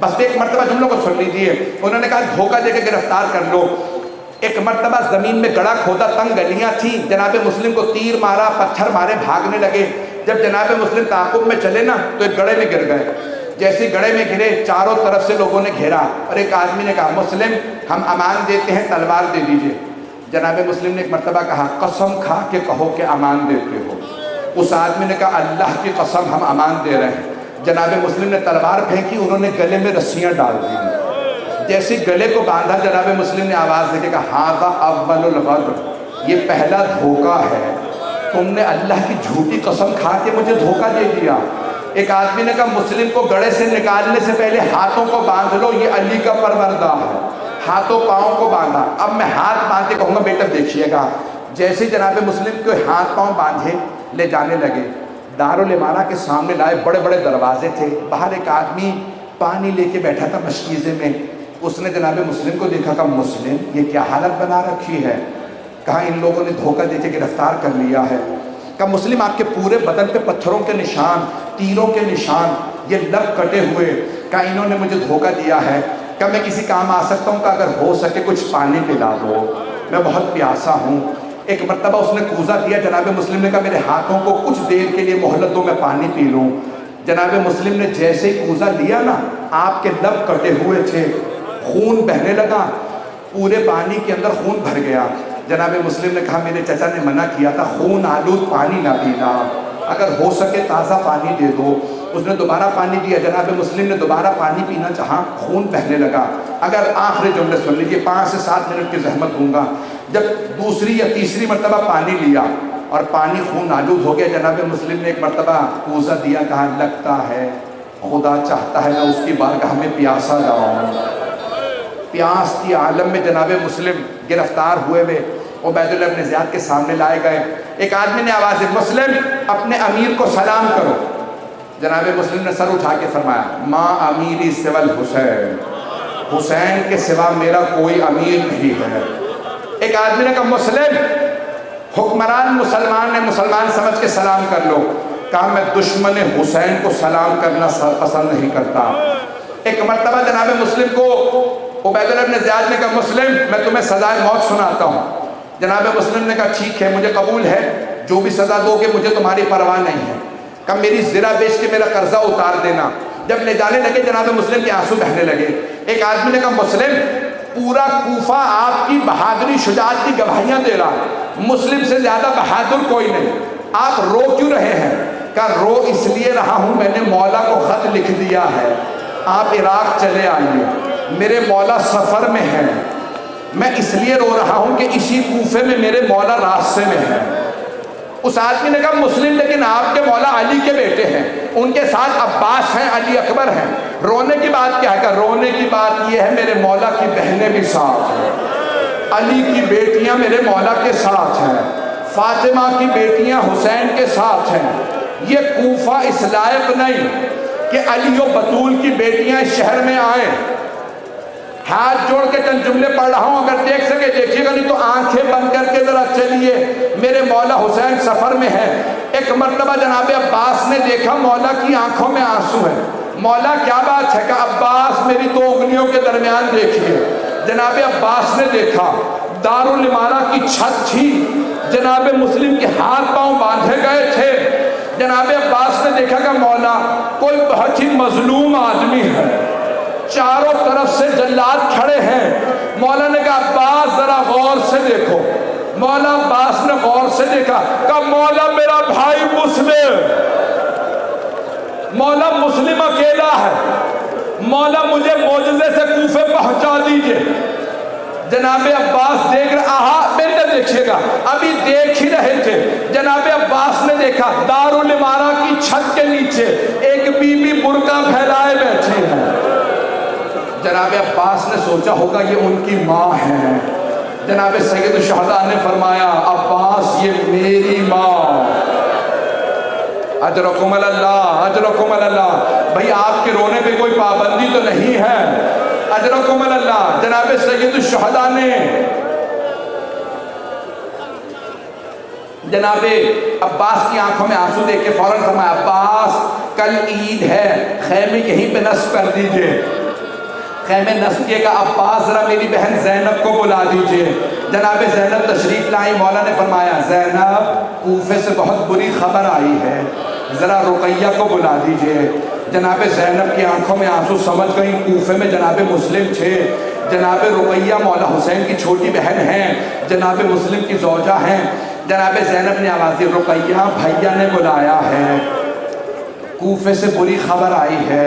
S1: بس ایک مرتبہ جملوں کو سن لیجیے، انہوں نے کہا دھوکہ دے کے گرفتار کر لو۔ ایک مرتبہ زمین میں گڑھا کھودا، تنگ گلیاں تھیں، جناب مسلم کو تیر مارا، پتھر مارے، بھاگنے لگے۔ جب جناب مسلم تعاقب میں چلے نا تو ایک گڑھے میں گر گئے۔ جیسے گڑھے میں گرے، چاروں طرف سے لوگوں نے گھیرا اور ایک آدمی نے کہا مسلم ہم امان دیتے ہیں، تلوار دے دیجئے۔ جناب مسلم نے ایک مرتبہ کہا قسم کھا کے کہو کہ امان دیتے ہو۔ اس آدمی نے کہا اللہ کی قسم ہم امان دے رہے ہیں۔ جناب مسلم نے تلوار پھینکی، انہوں نے گلے میں رسیاں ڈال دی۔ جیسے گلے کو باندھا، جناب مسلم نے آواز دے کے کہا ھذا اول الغدر، یہ پہلا دھوکہ ہے، تم نے اللہ کی جھوٹی قسم کھا کے مجھے دھوکہ دے دیا۔ ایک آدمی نے کہا مسلم کو گڑھے سے نکالنے سے پہلے ہاتھوں کو باندھ لو، یہ علی کا پروردہ ہے۔ ہاتھوں پاؤں کو باندھا۔ اب میں ہاتھ باندھ کے کہوں گا بیٹا دیکھیے گا۔ جیسے جناب مسلم کو ہاتھ پاؤں باندھے لے جانے لگے، دارالامارہ کے سامنے لائے، بڑے بڑے دروازے تھے، باہر ایک آدمی پانی لے کے بیٹھا تھا مشکیزے میں. اس نے جناب مسلم کو دیکھا، کہا مسلم یہ کیا حالت بنا رکھی ہے؟ کہا ان لوگوں نے دھوکہ دے کے گرفتار کر لیا ہے. کہا مسلم آپ کے پورے بدن پہ پتھروں کے نشان، تیروں کے نشان، یہ لب کٹے ہوئے. کہا انہوں نے مجھے دھوکہ دیا ہے. کہا میں کسی کام آ سکتا ہوں؟ کہا اگر ہو سکے کچھ پانی پلا دو، میں بہت پیاسا ہوں. ایک مرتبہ اس نے کوزہ دیا، جناب مسلم نے کہا میرے ہاتھوں کو کچھ دیر کے لیے مہلت دو، میں پانی پی لوں. جناب مسلم نے جیسے ہی کوزہ لیا نا، آپ کے لب کٹے ہوئے تھے، خون بہنے لگا، پورے پانی کے اندر خون بھر گیا. جناب مسلم نے کہا میرے چچا نے منع کیا تھا خون آلود پانی نہ پینا، اگر ہو سکے تازہ پانی دے دو. اس نے دوبارہ پانی دیا، جناب مسلم نے دوبارہ پانی پینا چاہا، خون بہنے لگا. اگر آخری جملے سن لیجیے، 5 سے 7 منٹ کی زحمت دوں گا. جب دوسری یا تیسری مرتبہ پانی لیا اور پانی خون آلود ہو گیا، جناب مسلم نے ایک مرتبہ کوزہ دیا، کہا لگتا ہے خدا چاہتا ہے میں اس کی بارگاہ میں پیاسا لاؤں. پیاس کی عالم میں جناب مسلم گرفتار ہوئے عبید اللہ بن زیاد کے سامنے لائے گئے. ایک آدمی نے آواز دی، مسلم اپنے امیر کو سلام کرو. جناب مسلم نے سر اٹھا کے فرمایا، ما امیری سوى الحسین، حسین کے سوا میرا کوئی امیر نہیں ہے. ایک آدمی نے کہا مسلم حکمران مسلمان نے مسلمان سمجھ کے سلام کر لو. کہا میں دشمن حسین کو سلام کرنا پسند نہیں کرتا. ایک مرتبہ جناب مسلم کو عبید اللہ بن زیاد نے کہا مسلم میں تمہیں سزائے موت سناتا ہوں. جناب مسلم نے کہا ٹھیک ہے مجھے قبول ہے، جو بھی سزا دو گے مجھے تمہاری پرواہ نہیں ہے. کہا میری زرہ بیچ کے میرا قرضہ اتار دینا. جب لے جانے لگے جناب مسلم کے آنسو بہنے لگے. ایک آدمی نے کہا مسلم پورا کوفہ آپ کی بہادری شجاعت کی گواہیاں دے رہا، مسلم سے زیادہ بہادر کوئی نہیں، آپ رو کیوں رہے ہیں؟ کہا رو اس لیے رہا ہوں میں نے مولا کو خط لکھ دیا ہے، آپ عراق چلے آئیے، میرے مولا سفر میں ہیں، میں اس لیے رو رہا ہوں کہ اسی کوفے میں میرے مولا راستے میں ہیں. اس آدمی نے کہا مسلم لیکن آپ کے مولا علی کے بیٹے ہیں، ان کے ساتھ عباس ہیں، علی اکبر ہیں، رونے کی بات کیا ہے؟ کہ رونے کی بات یہ ہے میرے مولا کی بہنیں بھی ساتھ ہیں، علی کی بیٹیاں میرے مولا کے ساتھ ہیں، فاطمہ کی بیٹیاں حسین کے ساتھ ہیں. یہ کوفہ اس لائق نہیں کہ علی و بطول کی بیٹیاں اس شہر میں آئیں. ہاتھ جوڑ کے چند جملے پڑھ رہا ہوں، اگر دیکھ سکے دیکھیے گا، نہیں تو آنکھیں بند کر کے ذرا چلیے. میرے مولا حسین سفر میں ہے. ایک مرتبہ جناب عباس نے دیکھا مولا کی آنکھوں میں آنسو ہے. مولا کیا بات ہے؟ کہ عباس میری 2 انگلیوں کے درمیان دیکھیے. جناب عباس نے دیکھا دارالامارہ کی چھت تھی، جناب مسلم کے ہاتھ پاؤں باندھے گئے تھے. جناب عباس نے دیکھا کہ مولا کوئی بہت ہی مظلوم آدمی ہے، چاروں طرف سے جلاد کھڑے ہیں. مولا نے کہا عباس ذرا غور سے دیکھو. مولا عباس نے غور سے دیکھا، کہا مولا میرا بھائی مسلم، مولا مسلم اکیلا ہے، مولا مجھے معجزے سے کوفے پہنچا دیجئے. جناب عباس دیکھ رہے، میرے دیکھیے گا، ابھی دیکھ ہی رہے تھے. جناب عباس نے دیکھا دارالامارہ کی چھت کے نیچے ایک بی بی برقع پھیلائے بیٹھی ہے. جناب عباس نے سوچا ہوگا یہ ان کی ماں ہے. جناب سید الشہداء نے فرمایا عباس یہ میری ماں. اجرکم اللہ، اجرکم اللہ. بھئی آپ کے رونے پہ کوئی پابندی تو نہیں ہے، اجرکم اللہ. جناب سید الشہداء نے جناب عباس کی آنکھوں میں آنسو دیکھ کے فوراً فرمایا عباس کل عید ہے، خیمے یہیں پہ نصب کر دیجئے. خیمے نصب کیے گا. عباس ذرا میری بہن زینب کو بلا دیجئے. جناب زینب تشریف لائی. مولا نے فرمایا زینب کوفے سے بہت بری خبر آئی ہے، ذرا رقیہ کو بلا دیجئے. جناب زینب کی آنکھوں میں آنسو، سمجھ گئی کوفے میں جناب مسلم تھے. جناب رقیہ مولا حسین کی چھوٹی بہن ہیں، جناب مسلم کی زوجہ ہیں. جناب زینب نے آواز دی رقیہ بھیا نے بلایا ہے، کوفے سے بری خبر آئی ہے.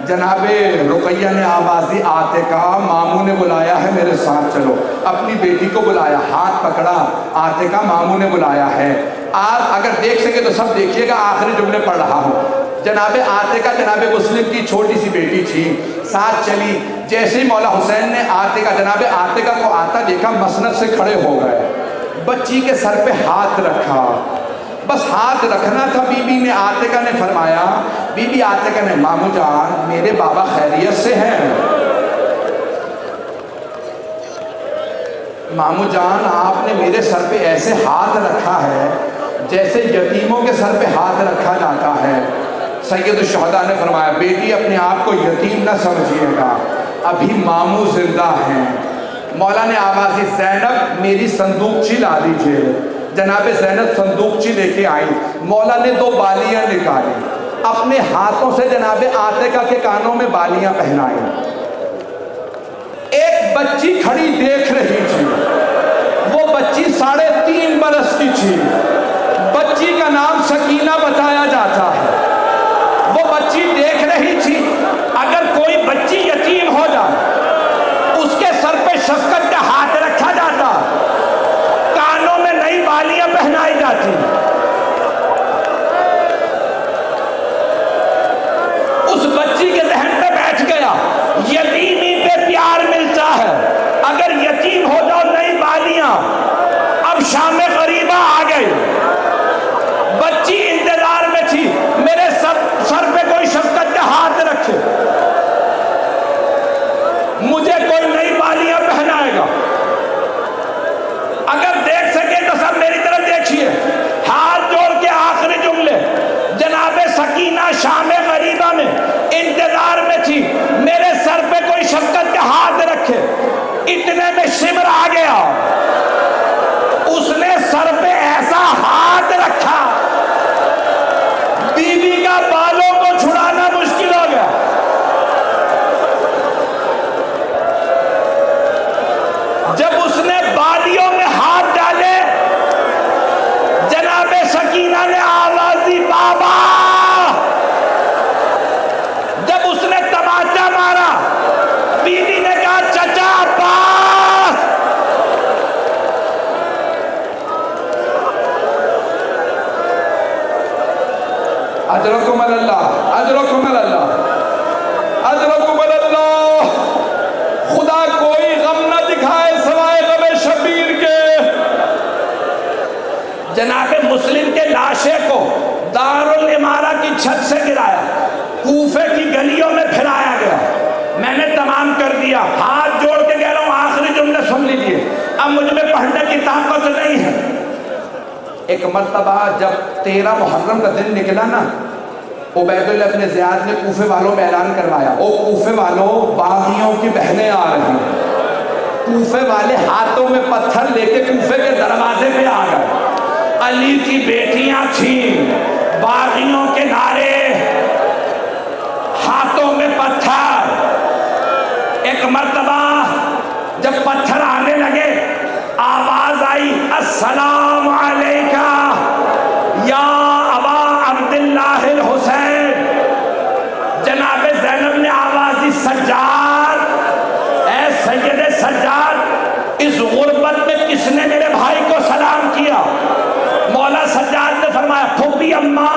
S1: جناب رقیہ نے آواز دی عاتقہ ماموں نے بلایا ہے، میرے ساتھ چلو. اپنی بیٹی کو بلایا، ہاتھ پکڑا، عاتقہ ماموں نے بلایا ہے. آپ اگر دیکھ سکے تو سب دیکھیے گا، آخری جملے پڑھ رہا ہوں. جناب عاتقہ جناب مسلم کی چھوٹی سی بیٹی تھی، ساتھ چلی. جیسے ہی مولا حسین نے جناب عاتقہ کو آتا دیکھا، مسند سے کھڑے ہو گئے، بچی کے سر پہ ہاتھ رکھا، بس ہاتھ رکھنا تھا. بی بی نے عاتقہ نے فرمایا, بی بی عاتقہ نے, مامو جان میرے بابا خیریت سے ہیں. مامو جان آپ نے میرے سر پہ ایسے ہاتھ رکھا ہے جیسے یتیموں کے سر پہ ہاتھ رکھا جاتا ہے. سید الشہداء نے فرمایا, بیٹی اپنے آپ کو یتیم نہ سمجھیے گا, ابھی مامو زندہ ہیں. مولا نے آواز دی, زینب میری صندوقچی لا دیجیے. جناب زینب صندوقچی لے کے آئی. مولا نے 2 بالیاں نکالی, اپنے ہاتھوں سے جناب عاتقہ کے کانوں میں بالیاں پہنائیں. ایک بچی کھڑی دیکھ رہی تھی, وہ بچی 3.5 برس کی تھی. بچی کا نام سکینہ بتایا جاتا ہے. وہ بچی دیکھ رہی تھی, اگر کوئی بچی یتیم ہو جائے اس کے سر پہ شفقت کا ہاتھ رکھا جاتا, کانوں میں نئی بالیاں پہنائی جاتی. اس بچی کے ذہن پہ بیٹھ گیا, یتیمی پہ پیار ملتا ہے. اگر یتیم ہو جاؤ نئی بالیاں. اب شام غریبہ آ گئی, بچی انتظار میں تھی میرے سر پہ کوئی شفقت کا ہاتھ رکھے, مجھے کوئی نئی بالیاں پہنائے گا. اگر دیکھ سکے تو سب میری طرف دیکھیے. ہاتھ جوڑ کے آخری جملے, جناب سکینہ شام غریبہ میں انتظار میں تھی میرے سر پہ کوئی شفقت کا ہاتھ رکھے. اتنے میں شمر آ گیا, اس نے سر پہ ایسا ہاتھ رکھا, بی بی کا بالوں کو چھڑانا مشکل ہو گیا. جب اس نے بالیوں میں ہاتھ ڈالے, جناب سکینہ نے آواز دی, بابا. جب اس نے تماچا مارا, بی بی نے کہا, چچا عباس. اجرکم اللہ, اجرکم اللہ, اجرکم اللہ. خدا کوئی غم نہ دکھائے سوائے غم شبیر کے. جناب مسلم کے لاشے کو دارالامارہ کی چھت سے گرایا, کوفے کی گلیوں میں پھرایا گیا. میں نے تمام کر دیا, ہاتھ جوڑ کے کہہ رہا ہوں آخری جملے سن لیجیے, اب مجھ میں پڑھنے کی طاقت نہیں ہے. ایک مرتبہ جب 13 محرم کا دن نکلا نا, عبید اللہ ابن زیاد نے کوفے والوں میں اعلان کروایا, او کوفے والوں, باغیوں کی بہنیں آ رہی ہیں. کوفے والے ہاتھوں میں پتھر لے کے کوفے کے دروازے پہ آ گئے. علی کی بیٹیاں تھیں, باغیوں کے نعرے, ہاتھوں میں پتھر. ایک مرتبہ جب پتھر آنے لگے, آواز آئی, السلام علیکہ یا ابا عبداللہ الحسین. جناب زینب نے آواز دی, سجاد, اے سید سجاد, اس غربت میں کس نے میرے بھائی کو سلام کیا؟ مولا سجاد نے فرمایا, پھوپھی اماں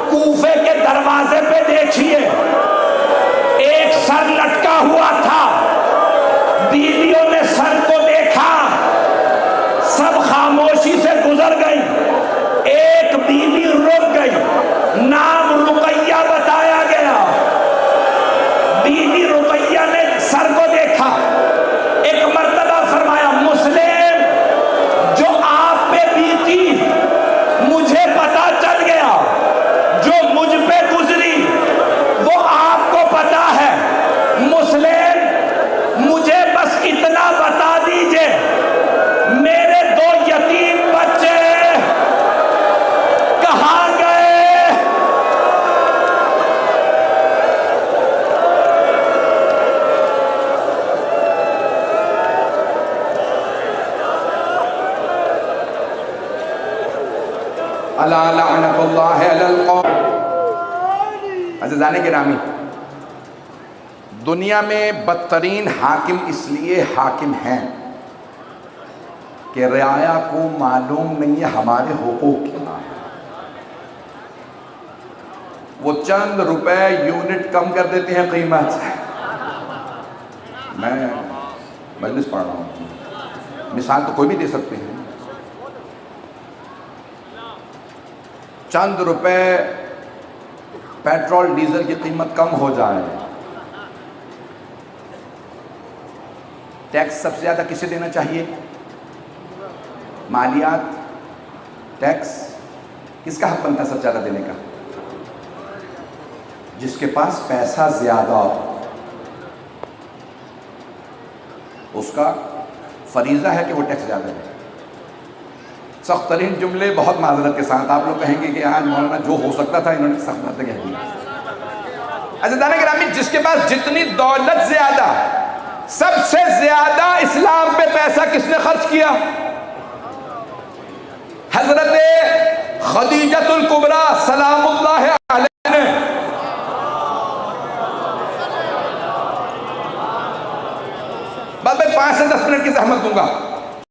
S1: کوفے کے دروازے پہ دیکھیے, ایک سر لٹکا ہوا تھا. بیویوں نے سر کو دیکھا, سب خاموشی سے گزر گئی. ایک بیوی رک گئی, نام رقیہ بتایا گیا. بیوی رقیہ نے سر کو دیکھا. ایک مرتبہ فرمایا, مسلم جو آپ پہ بیتی مجھے پتا چل گیا, جو مجھ پہ گزری وہ آپ کو پتا ہے. مسلم مجھے بس اتنا بتا دیجئے, میرے 2 یتیم بچے کہاں گئے؟ الا لعنت اللہ علی القوم. عزیزان گرامی, دنیا میں بدترین حاکم اس لیے حاکم ہیں کہ رعایا کو معلوم نہیں ہے ہمارے حقوق کیا ہیں. وہ چند روپے یونٹ کم کر دیتے ہیں قیمت. میں مجلس پڑھ رہا ہوں, مثال تو کوئی بھی دے سکتے ہیں. چند روپے پیٹرول ڈیزل کی قیمت کم ہو جائے، ٹیکس سب سے زیادہ کسے دینا چاہیے؟ مالیات، ٹیکس کس کا حق بنتا ہے سب سے زیادہ دینے کا؟ جس کے پاس پیسہ زیادہ ہو، اس کا فریضہ ہے کہ وہ ٹیکس زیادہ دے۔ سخت ترین جملے بہت معذرت کے ساتھ آپ لوگ کہیں گے کہ آج مولانا جو ہو سکتا تھا انہوں نے سخت باتیں کہہ دی۔ عزیزان گرامی، جس کے پاس جتنی دولت زیادہ، سب سے زیادہ اسلام پہ پیسہ کس نے خرچ کیا؟ حضرت خدیجۃ الکبریٰ سلام اللہ علیہ نے۔ بس میں 5 سے 10 منٹ کی زحمت دوں گا۔